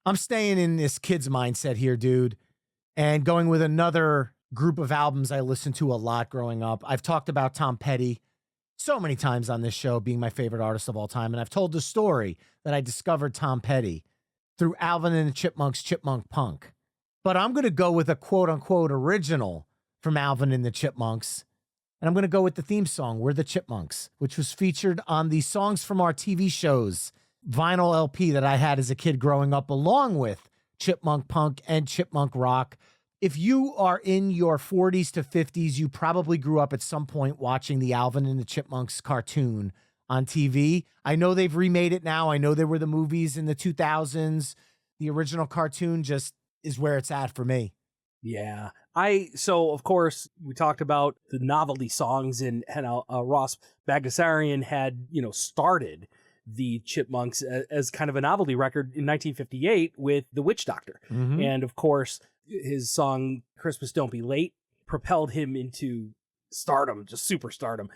Speaker 1: I'm staying in this kid's mindset here, dude, and going with another group of albums I listened to a lot growing up. I've talked about Tom Petty so many times on this show being my favorite artist of all time, and I've told the story that I discovered Tom Petty through Alvin and the Chipmunks' Chipmunk Punk. But I'm going to go with a quote-unquote original from Alvin and the Chipmunks, and I'm going to go with the theme song, We're the Chipmunks, which was featured on the Songs from Our TV Shows vinyl LP that I had as a kid growing up, along with Chipmunk Punk and Chipmunk Rock. If you are in your 40s to 50s, you probably grew up at some point watching the Alvin and the Chipmunks cartoon on TV. I know they've remade it now. I know there were the movies in the 2000s. The original cartoon just is where it's at for me.
Speaker 2: Yeah. So of course we talked about the novelty songs, and Ross Bagdasarian had, started the Chipmunks as kind of a novelty record in 1958 with The Witch Doctor. Mm-hmm. And of course his song Christmas Don't Be Late propelled him into stardom, just super stardom,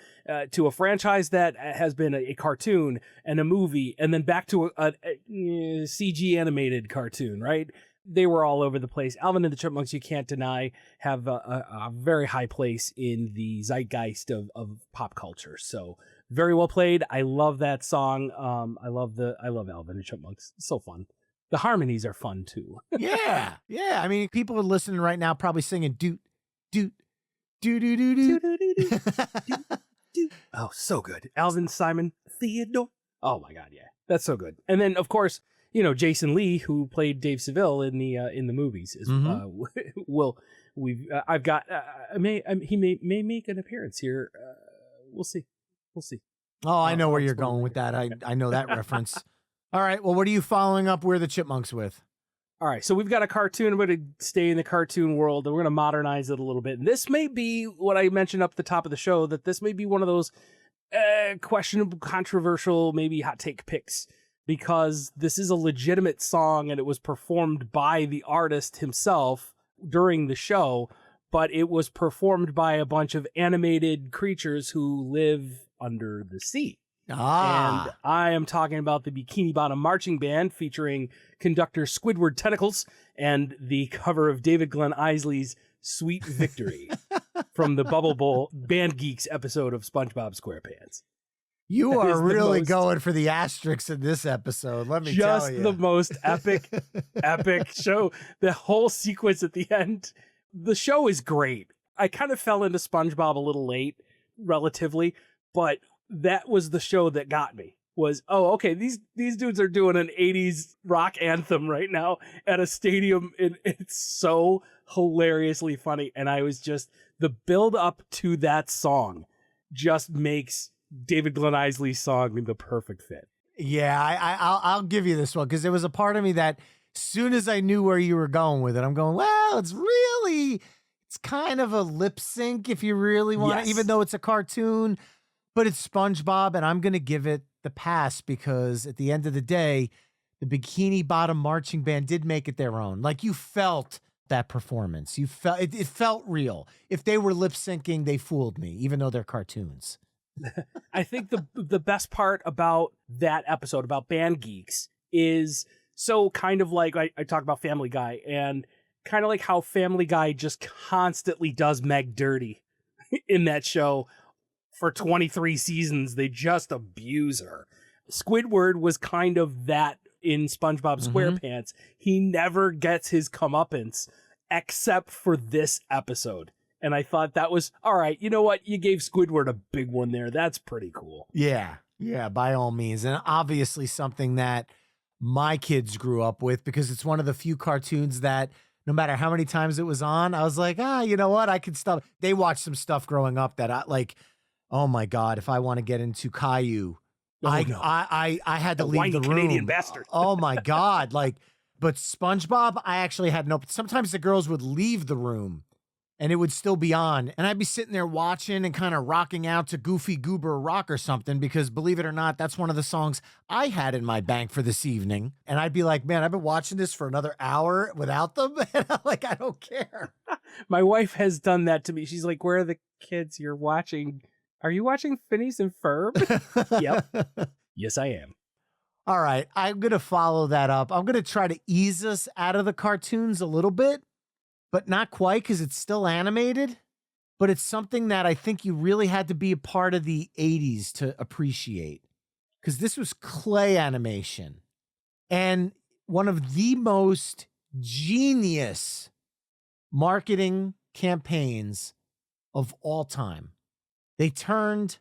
Speaker 2: to a franchise that has been a cartoon and a movie, and then back to a CG animated cartoon, right? They were all over the place. Alvin and the Chipmunks, you can't deny, have a very high place in the zeitgeist of pop culture. So very well played. I love that song. I love Alvin and Chipmunks. It's so fun. The harmonies are fun too.
Speaker 1: Yeah. I mean, people are listening right now probably singing doot, doot, doot, doot, doot,
Speaker 2: doot. Oh, so good. Alvin, Simon, Theodore. Oh my God, yeah. That's so good. And then of course, Jason Lee, who played Dave Seville in the movies, is I've got he may make an appearance here. We'll see.
Speaker 1: Oh, I know where you're going with that. I know that reference. All right. Well, what are you following up We're the Chipmunks with?
Speaker 2: All right. So we've got a cartoon. I'm going to stay in the cartoon world, and we're going to modernize it a little bit. And this may be what I mentioned up the top of the show, that this may be one of those questionable, controversial, maybe hot take picks, because this is a legitimate song and it was performed by the artist himself during the show, but it was performed by a bunch of animated creatures who live under the sea. And I am talking about the Bikini Bottom Marching Band, featuring conductor Squidward Tentacles and the cover of David Glenn Isley's Sweet Victory from the Bubble Bowl Band Geeks episode of SpongeBob SquarePants.
Speaker 1: You are really going for the asterisks in this episode, let me tell you.
Speaker 2: Just the most epic show. The whole sequence at the end. The show is great. I kind of fell into SpongeBob a little late, relatively, but that was the show that got me. Was, okay, these dudes are doing an 80s rock anthem right now at a stadium, and it's so hilariously funny. And I was just, the build up to that song just makes David Glenn Isley's song the perfect fit.
Speaker 1: Yeah, I'll give you this one, because there was a part of me that soon as I knew where you were going with it, I'm going, well, it's kind of a lip sync if you really want to, even though it's a cartoon, but it's SpongeBob, and I'm going to give it the pass, because at the end of the day, the Bikini Bottom Marching Band did make it their own. Like, you felt that performance. You felt it felt real. If they were lip syncing, they fooled me, even though they're cartoons.
Speaker 2: I think the best part about that episode, about Band Geeks, is so kind of like I talk about Family Guy, and kind of like how Family Guy just constantly does Meg dirty in that show. For 23 seasons, they just abuse her. Squidward was kind of that in SpongeBob SquarePants, he never gets his comeuppance except for this episode. And I thought that was, all right, you know what? You gave Squidward a big one there. That's pretty cool.
Speaker 1: Yeah, by all means. And obviously something that my kids grew up with, because it's one of the few cartoons that no matter how many times it was on, I was like, you know what? I could stop. They watched some stuff growing up that I like, oh my God, if I want to get into Caillou, I had to leave the room.
Speaker 2: Canadian bastard.
Speaker 1: Oh my God. But SpongeBob, I actually had no, sometimes the girls would leave the room and it would still be on. And I'd be sitting there watching and kind of rocking out to Goofy Goober Rock or something, because believe it or not, that's one of the songs I had in my bank for this evening. And I'd be like, man, I've been watching this for another hour without them. And I'm like, I don't care.
Speaker 2: My wife has done that to me. She's like, where are the kids you're watching? Are you watching Phineas and Ferb? Yep. Yes, I am.
Speaker 1: All right. I'm going to follow that up. I'm going to try to ease us out of the cartoons a little bit, but not quite, because it's still animated. But it's something that I think you really had to be a part of the 80s to appreciate, because this was clay animation. And one of the most genius marketing campaigns of all time. They turned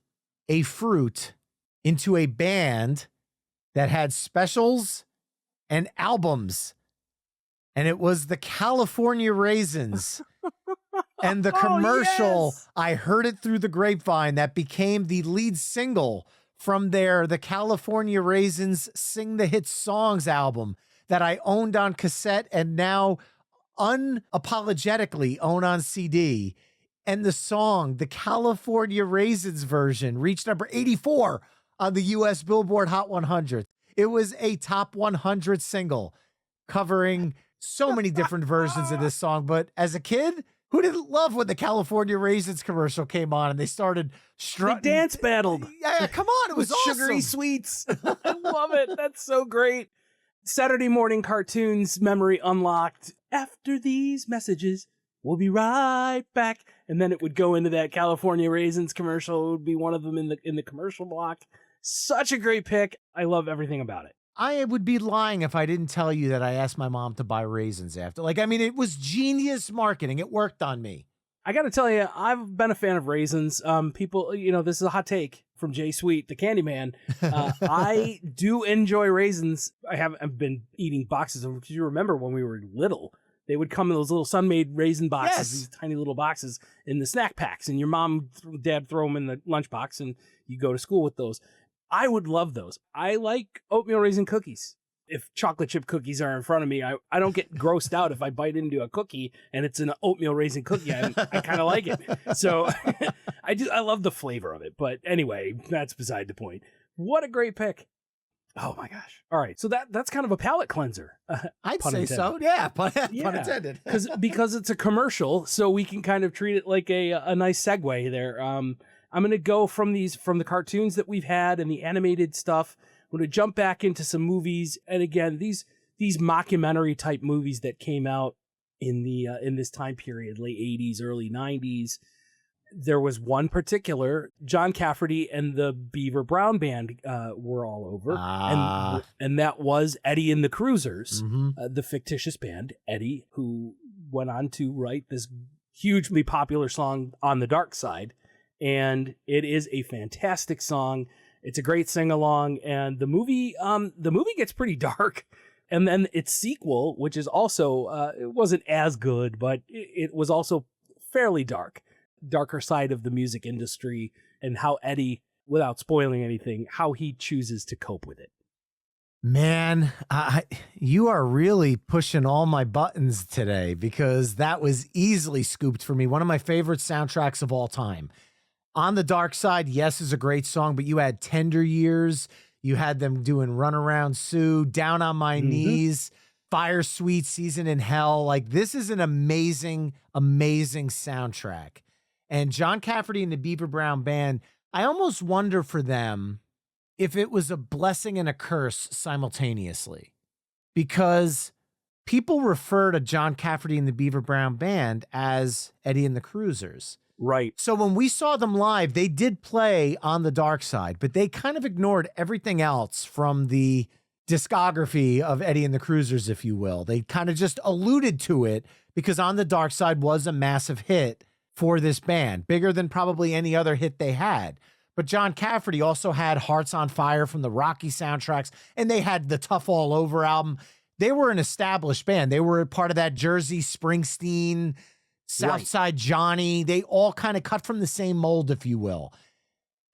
Speaker 1: a fruit into a band that had specials and albums. And it was the California Raisins. And the commercial, I heard it through the grapevine, that became the lead single from the California Raisins Sing the Hit Songs album that I owned on cassette and now unapologetically own on CD. And the song, the California Raisins version, reached number 84 on the U.S. Billboard Hot 100. It was a top 100 single covering so many different versions of this song. But as a kid, who didn't love when the California Raisins commercial came on and they started strutting?
Speaker 2: They dance battled.
Speaker 1: Yeah, come on. It was awesome.
Speaker 2: Sugary sweets. I love it. That's so great. Saturday morning cartoons memory unlocked. After these messages, we'll be right back. And then it would go into that California Raisins commercial. It would be one of them in the commercial block. Such a great pick. I love everything about it.
Speaker 1: I would be lying if I didn't tell you that I asked my mom to buy raisins after. It was genius marketing. It worked on me.
Speaker 2: I got to tell you, I've been a fan of raisins. People, this is a hot take from Jay Sweet, the Candyman. I do enjoy raisins. I've been eating boxes of them. Because you remember when we were little, they would come in those little Sun-Made raisin boxes,
Speaker 1: yes.
Speaker 2: These tiny little boxes in the snack packs, and your mom, dad throw them in the lunchbox, and you go to school with those. I would love those. I like oatmeal raisin cookies. If chocolate chip cookies are in front of me, I don't get grossed out if I bite into a cookie and it's an oatmeal raisin cookie. I kind of like it. So I love the flavor of it. But anyway, that's beside the point. What a great pick. Oh my gosh. All right. So that's kind of a palate cleanser.
Speaker 1: I'd say so. Yeah. Pun intended.
Speaker 2: because it's a commercial, so we can kind of treat it like a nice segue there. I'm going to go from the cartoons that we've had and the animated stuff. I'm going to jump back into some movies. And again, these mockumentary type movies that came out in this time period, late 80s, early 90s. There was one particular, John Cafferty and the Beaver Brown Band were all over. And that was Eddie and the Cruisers, the fictitious band, Eddie, who went on to write this hugely popular song, On the Dark Side. And it is a fantastic song. It's a great sing-along, and the movie gets pretty dark. And then its sequel, which is also, it wasn't as good, but it was also fairly darker side of the music industry, and how Eddie, without spoiling anything, how he chooses to cope with it.
Speaker 1: Man, you are really pushing all my buttons today, because that was easily scooped for me. One of my favorite soundtracks of all time. On the Dark Side, yes, is a great song, but you had Tender Years. You had them doing Run Around Sue, Down on My Knees, Fire Sweet, Season in Hell. This is an amazing, amazing soundtrack. And John Cafferty and the Beaver Brown Band, I almost wonder for them if it was a blessing and a curse simultaneously. Because people refer to John Cafferty and the Beaver Brown Band as Eddie and the Cruisers.
Speaker 2: Right.
Speaker 1: So when we saw them live, they did play On the Dark Side, but they kind of ignored everything else from the discography of Eddie and the Cruisers, if you will. They kind of just alluded to it because On the Dark Side was a massive hit for this band, bigger than probably any other hit they had. But John Cafferty also had Hearts on Fire from the Rocky soundtracks, and they had the Tough All Over album. They were an established band. They were part of that Jersey Springsteen, Southside Johnny. They all kind of cut from the same mold, if you will.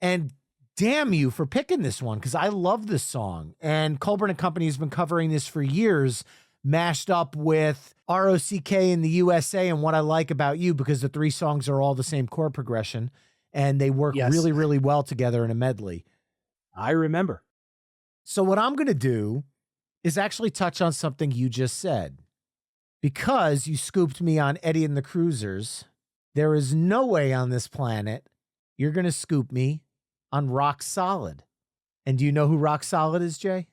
Speaker 1: And damn you for picking this one, because I love this song. And Colburn and Company has been covering this for years, mashed up with ROCK in the USA and What I Like About You, because the 3 songs are all the same chord progression, and they work really, really well together in a medley.
Speaker 2: I remember.
Speaker 1: So what I'm going to do is actually touch on something you just said. Because you scooped me on Eddie and the Cruisers, there is no way on this planet you're going to scoop me on Rock Solid. And do you know who Rock Solid is, Jay?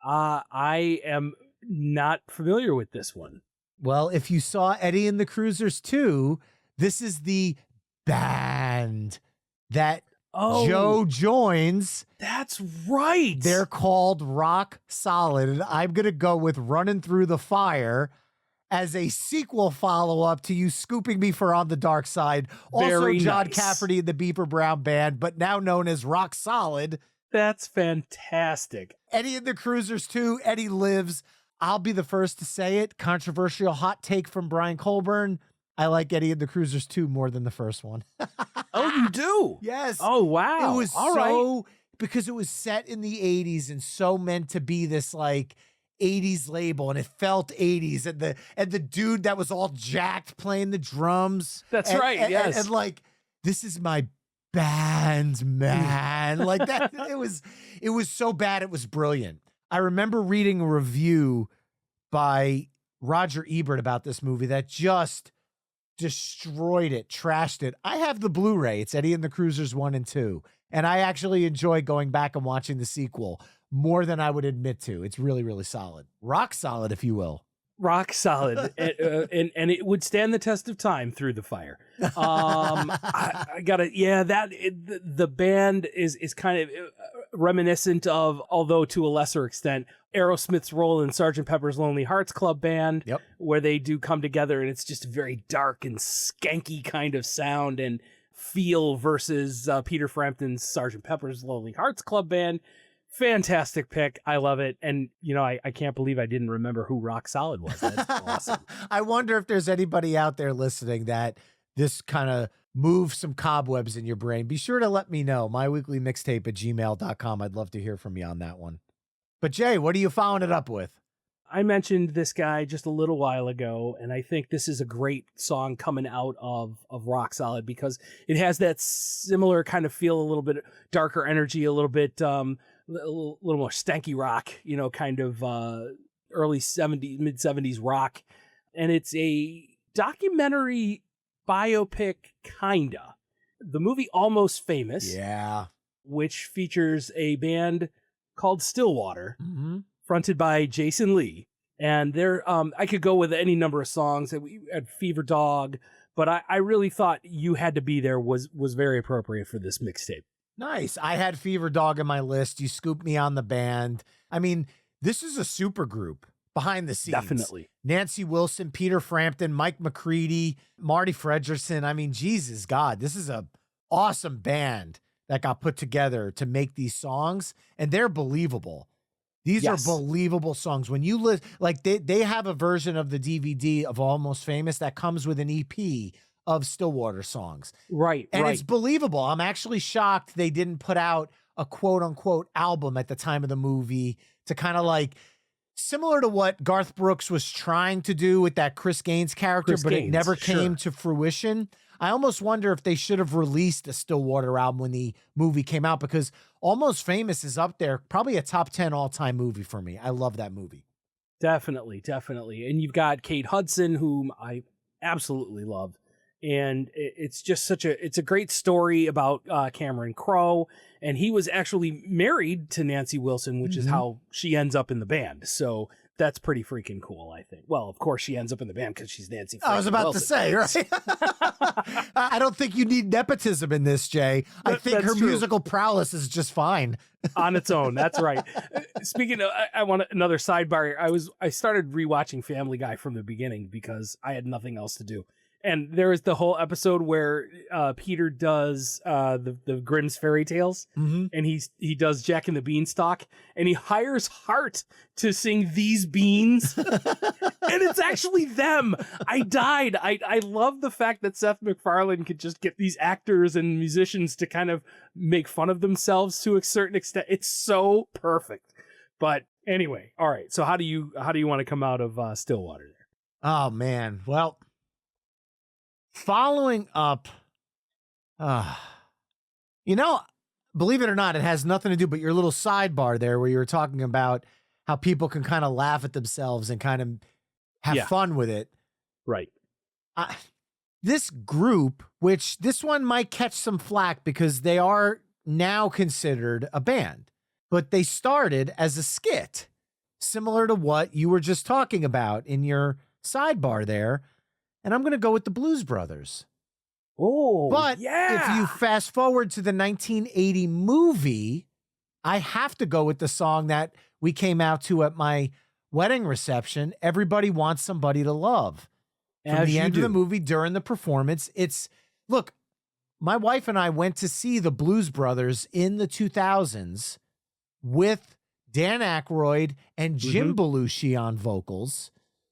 Speaker 2: I am not familiar with this one.
Speaker 1: Well, if you saw Eddie and the Cruisers 2, this is the band that Joe joins.
Speaker 2: That's right.
Speaker 1: They're called Rock Solid. And I'm going to go with Running Through the Fire as a sequel follow-up to you scooping me for On the Dark Side. Also,
Speaker 2: Very
Speaker 1: John
Speaker 2: nice.
Speaker 1: Cafferty and the Beaver Brown Band, but now known as Rock Solid.
Speaker 2: That's fantastic.
Speaker 1: Eddie and the Cruisers 2, Eddie lives. I'll be the first to say it. Controversial hot take from Brian Colburn. I like Eddie and the Cruisers 2 more than the first one.
Speaker 2: Oh, you do?
Speaker 1: Yes.
Speaker 2: Oh, wow.
Speaker 1: It was
Speaker 2: all right.
Speaker 1: because it was set in the 80s and so meant to be this like 80s label, and it felt 80s, and the dude that was all jacked playing the drums.
Speaker 2: That's right. Yes.
Speaker 1: And like, this is my band, man. Like that. It was so bad. It was brilliant. I remember reading a review by Roger Ebert about this movie that just destroyed it, trashed it. I have the Blu-ray. It's Eddie and the Cruisers 1 and 2. And I actually enjoy going back and watching the sequel more than I would admit to. It's really, really solid. Rock solid, if you will.
Speaker 2: Rock solid. and it would stand the test of time through the fire. I gotta, the band is kind of reminiscent of, although to a lesser extent, Aerosmith's role in Sgt. Pepper's Lonely Hearts Club Band, where they do come together, and it's just a very dark and skanky kind of sound and feel versus Peter Frampton's Sgt. Pepper's Lonely Hearts Club Band. Fantastic pick. I love it. And, I can't believe I didn't remember who Rock Solid was. That's awesome.
Speaker 1: I wonder if there's anybody out there listening that this kind of moves some cobwebs in your brain. Be sure to let me know. myweeklymixtape@gmail.com. I'd love to hear from you on that one. But Jay, what are you following it up with?
Speaker 2: I mentioned this guy just a little while ago, and I think this is a great song coming out of Rock Solid because it has that similar kind of feel, a little bit darker energy, a little bit a little more stanky rock, kind of early 70s, mid 70s rock. And it's a documentary biopic, kinda. The movie Almost Famous, which features a band called Stillwater, fronted by Jason Lee. And there, I could go with any number of songs. We had Fever Dog, but I really thought You Had to Be There was very appropriate for this mixtape.
Speaker 1: Nice. I had Fever Dog in my list. You scooped me on the band. I mean, this is a super group behind the scenes.
Speaker 2: Definitely.
Speaker 1: Nancy Wilson, Peter Frampton, Mike McCready, Marty Fredrickson. I mean, Jesus God, this is a awesome band that got put together to make these songs, and they're believable. These are believable songs. When you listen, like they have a version of the DVD of Almost Famous that comes with an EP of Stillwater songs.
Speaker 2: Right.
Speaker 1: And it's believable. I'm actually shocked they didn't put out a quote unquote album at the time of the movie to kind of like, similar to what Garth Brooks was trying to do with that Chris Gaines character, it never came to fruition. I almost wonder if they should have released a Stillwater album when the movie came out, because Almost Famous is up there, probably a top 10 all-time movie for me. I love that movie.
Speaker 2: Definitely. And you've got Kate Hudson, whom I absolutely love. And it's just it's a great story about Cameron Crowe. And he was actually married to Nancy Wilson, which is how she ends up in the band. So that's pretty freaking cool, I think. Well, of course she ends up in the band because she's Nancy.
Speaker 1: I was about to say, right? I don't think you need nepotism in this, Jay. I think her musical prowess is just fine
Speaker 2: on its own. That's right. Speaking of, I want another sidebar. I started rewatching Family Guy from the beginning because I had nothing else to do. And there is the whole episode where Peter does the Grimm's fairy tales, and he does Jack and the Beanstalk, and he hires Hart to sing These Beans, and it's actually them. I died. I love the fact that Seth MacFarlane could just get these actors and musicians to kind of make fun of themselves to a certain extent. It's so perfect. But anyway, all right. So how do you want to come out of Stillwater there?
Speaker 1: Oh man, well. Following up, believe it or not, it has nothing to do but your little sidebar there where you were talking about how people can kind of laugh at themselves and kind of have fun with it.
Speaker 2: Right.
Speaker 1: This group, which this one might catch some flack because they are now considered a band, but they started as a skit, similar to what you were just talking about in your sidebar there. And I'm going to go with the Blues Brothers.
Speaker 2: Oh,
Speaker 1: but if you fast forward to the 1980 movie, I have to go with the song that we came out to at my wedding reception, Everybody Wants Somebody to Love. From the end of the movie, during the performance, look, my wife and I went to see the Blues Brothers in the 2000s with Dan Aykroyd and Jim Belushi on vocals.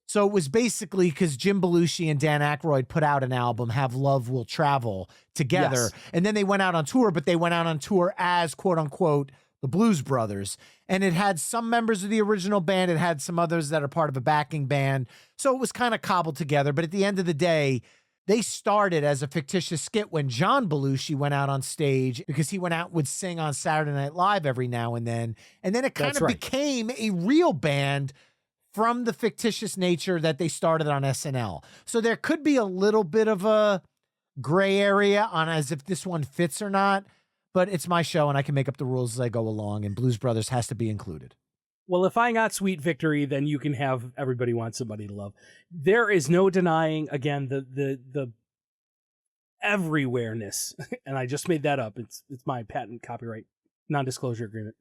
Speaker 1: So it was basically because Jim Belushi and Dan Aykroyd put out an album, Have Love Will Travel, together. Yes. And then they went out on tour, but they went out on tour as, quote unquote, the Blues Brothers. And it had some members of the original band. It had some others that are part of a backing band. So it was kind of cobbled together. But at the end of the day, they started as a fictitious skit when John Belushi went out on stage because he went out, would sing on Saturday Night Live every now and then. And then it kind of became a real band from the fictitious nature that they started on SNL. So there could be a little bit of a gray area on as if this one fits or not, but it's my show and I can make up the rules as I go along, and Blues Brothers has to be included.
Speaker 2: Well, if I got Sweet Victory, then you can have Everybody Wants Somebody to Love. There is no denying, again, the everywhere-ness, and I just made that up. It's my patent copyright non-disclosure agreement.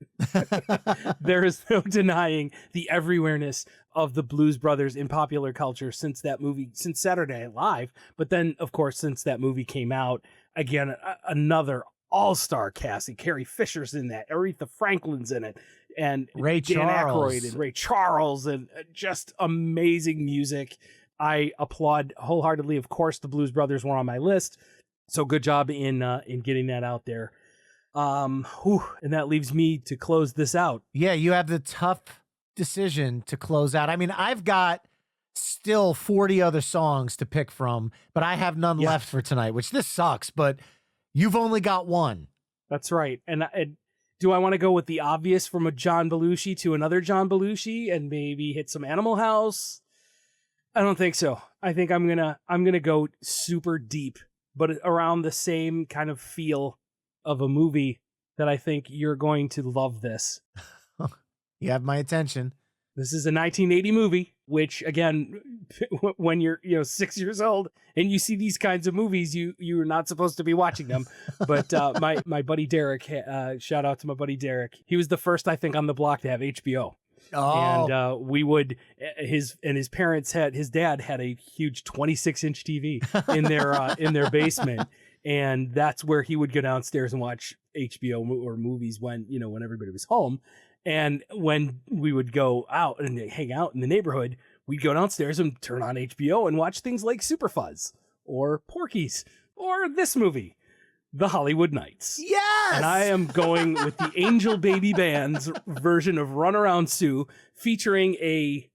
Speaker 2: There is no denying the everywhere-ness of the Blues Brothers in popular culture since that movie, since Saturday Night Live. But then, of course, since that movie came out, again, another all-star casting. Carrie Fisher's in that. Aretha Franklin's in it. And
Speaker 1: Ray
Speaker 2: Dan
Speaker 1: Charles.
Speaker 2: Aykroyd and Ray Charles, and just amazing music. I applaud wholeheartedly. Of course, the Blues Brothers were on my list. So good job in getting that out there. And that leaves me to close this out.
Speaker 1: Yeah, you have the tough decision to close out. I mean, I've got still 40 other songs to pick from, but I have none left for tonight, which this sucks, but you've only got one.
Speaker 2: That's right. And do I want to go with the obvious from a John Belushi to another John Belushi and maybe hit some Animal House? I don't think so. I think I'm gonna go super deep, but around the same kind of feel of a movie that I think you're going to love this.
Speaker 1: You have my attention.
Speaker 2: This is a 1980 movie, which again, when you're 6 years old and you see these kinds of movies, you're not supposed to be watching them. But my buddy Derek, shout out to my buddy Derek. He was the first, I think, on the block to have HBO.
Speaker 1: Oh.
Speaker 2: And we would his dad had a huge 26-inch TV in their basement. And that's where he would go downstairs and watch HBO or movies when everybody was home. And when we would go out and hang out in the neighborhood, we'd go downstairs and turn on HBO and watch things like Super Fuzz or Porky's or this movie, The Hollywood Knights.
Speaker 1: Yes!
Speaker 2: And I am going with the Angel Baby Band's version of Runaround Sue, featuring a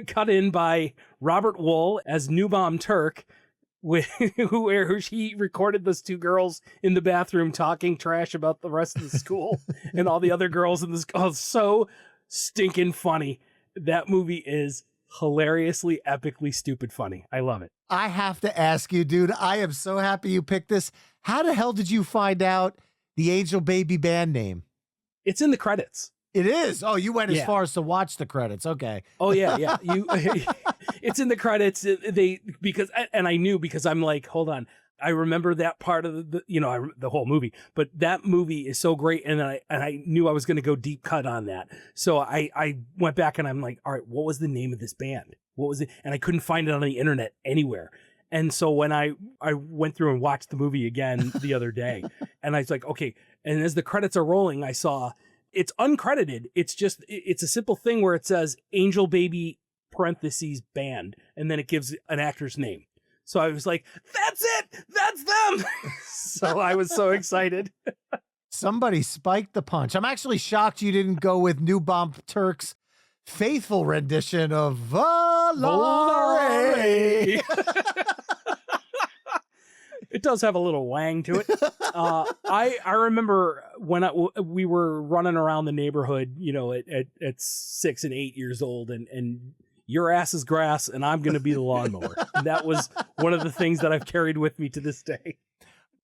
Speaker 2: cut in by Robert Wool as New Bomb Turk, where she recorded those two girls in the bathroom talking trash about the rest of the school and all the other girls in the school. Oh, so stinking funny. That movie is hilariously, epically stupid funny. I love it.
Speaker 1: I have to ask you, dude, I am so happy you picked this. How the hell did you find out the Angel Baby Band name?
Speaker 2: It's in the credits.
Speaker 1: It is. Oh, you went as
Speaker 2: Yeah.
Speaker 1: far as to watch the credits. Okay.
Speaker 2: Oh yeah, yeah. It's in the credits. And I knew, because I'm like, hold on. I remember that part of the whole movie, but that movie is so great. And I knew I was going to go deep cut on that. So I went back and I'm like, all right, what was the name of this band? What was it? And I couldn't find it on the internet anywhere. And so when I went through and watched the movie again the other day, and I was like, okay. And as the credits are rolling, I saw it's uncredited. It's a simple thing where it says Angel Baby parentheses band, and then it gives an actor's name. So I was like, that's it. That's them. So I was so excited.
Speaker 1: Somebody spiked the punch. I'm actually shocked you didn't go with New Bomb Turk's faithful rendition of Volare.
Speaker 2: It does have a little wang to it. I remember when we were running around the neighborhood, at 6 and 8 years old, and your ass is grass and I'm going to be the lawnmower. That was one of the things that I've carried with me to this day.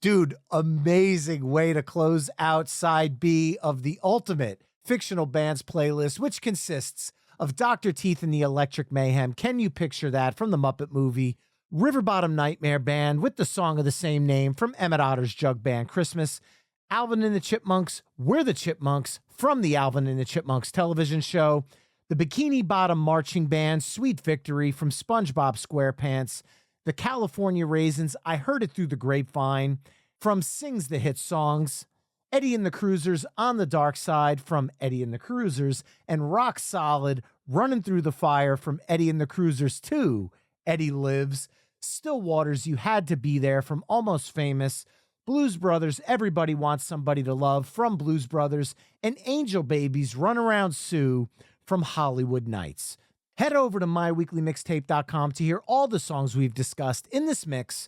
Speaker 1: Dude, amazing way to close out side B of the ultimate fictional bands playlist, which consists of Dr. Teeth and the Electric Mayhem. Can you picture that from the Muppet movie? River Bottom Nightmare Band with the song of the same name from Emmett Otter's Jug Band Christmas. Alvin and the Chipmunks, We're the Chipmunks from the Alvin and the Chipmunks television show. The Bikini Bottom Marching Band, Sweet Victory from SpongeBob SquarePants. The California Raisins, I Heard It Through the Grapevine from Sings the Hit Songs. Eddie and the Cruisers, On the Dark Side from Eddie and the Cruisers. And Rock Solid, Running Through the Fire from Eddie and the Cruisers 2, Eddie Lives. Still Waters, You Had to Be There from Almost Famous. Blues Brothers, Everybody Wants Somebody to Love from Blues Brothers. And Angel Babies, Run Around Sue from Hollywood Nights. Head over to myweeklymixtape.com to hear all the songs we've discussed in this mix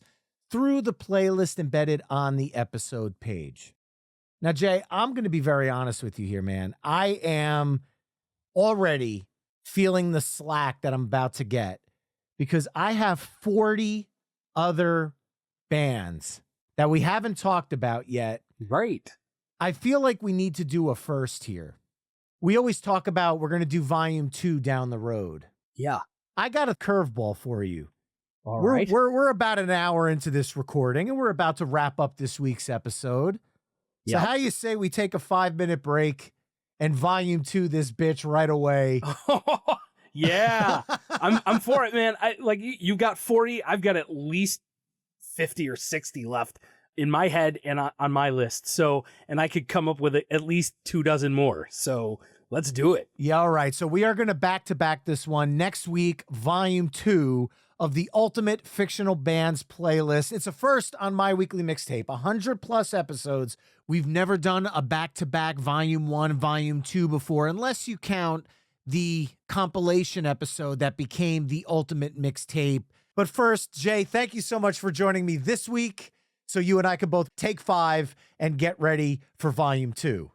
Speaker 1: through the playlist embedded on the episode page. Now, Jay, I'm going to be very honest with you here, man. I am already feeling the slack that I'm about to get because I have 40 other bands that we haven't talked about yet.
Speaker 2: Right.
Speaker 1: I feel like we need to do a first here. We always talk about we're going to do volume 2 down the road.
Speaker 2: Yeah.
Speaker 1: I got a curveball for you.
Speaker 2: All right.
Speaker 1: We're about an hour into this recording, and we're about to wrap up this week's episode. So how you say we take a 5-minute break and volume 2 this bitch right away?
Speaker 2: Yeah. I'm for it, man. You got 40. I've got at least 50 or 60 left in my head and on my list. So, and I could come up with at least 24 more. So let's do it.
Speaker 1: Yeah. All right. So we are going to back this one next week, volume 2 of the Ultimate Fictional Bands playlist. It's a first on My Weekly Mixtape, 100+ episodes. We've never done a back-to-back volume 1, volume 2 before, unless you count the compilation episode that became the Ultimate Mixtape. But first, Jay, thank you so much for joining me this week so you and I could both take 5 and get ready for volume 2.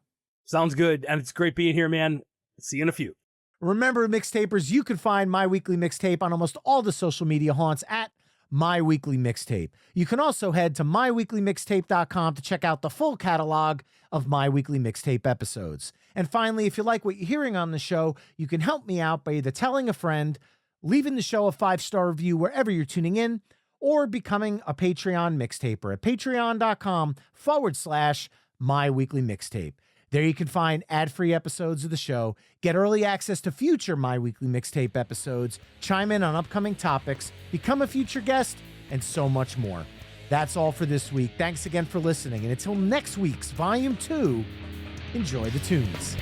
Speaker 2: Sounds good. And it's great being here, man. See you in a few.
Speaker 1: Remember, mixtapers, you can find My Weekly Mixtape on almost all the social media haunts at My Weekly Mixtape. You can also head to myweeklymixtape.com to check out the full catalog of My Weekly Mixtape episodes. And finally, if you like what you're hearing on the show, you can help me out by either telling a friend, leaving the show a 5-star review wherever you're tuning in, or becoming a Patreon mixtaper at patreon.com/My Weekly Mixtape. There you can find ad-free episodes of the show, get early access to future My Weekly Mixtape episodes, chime in on upcoming topics, become a future guest, and so much more. That's all for this week. Thanks again for listening, and until next week's Volume 2, enjoy the tunes.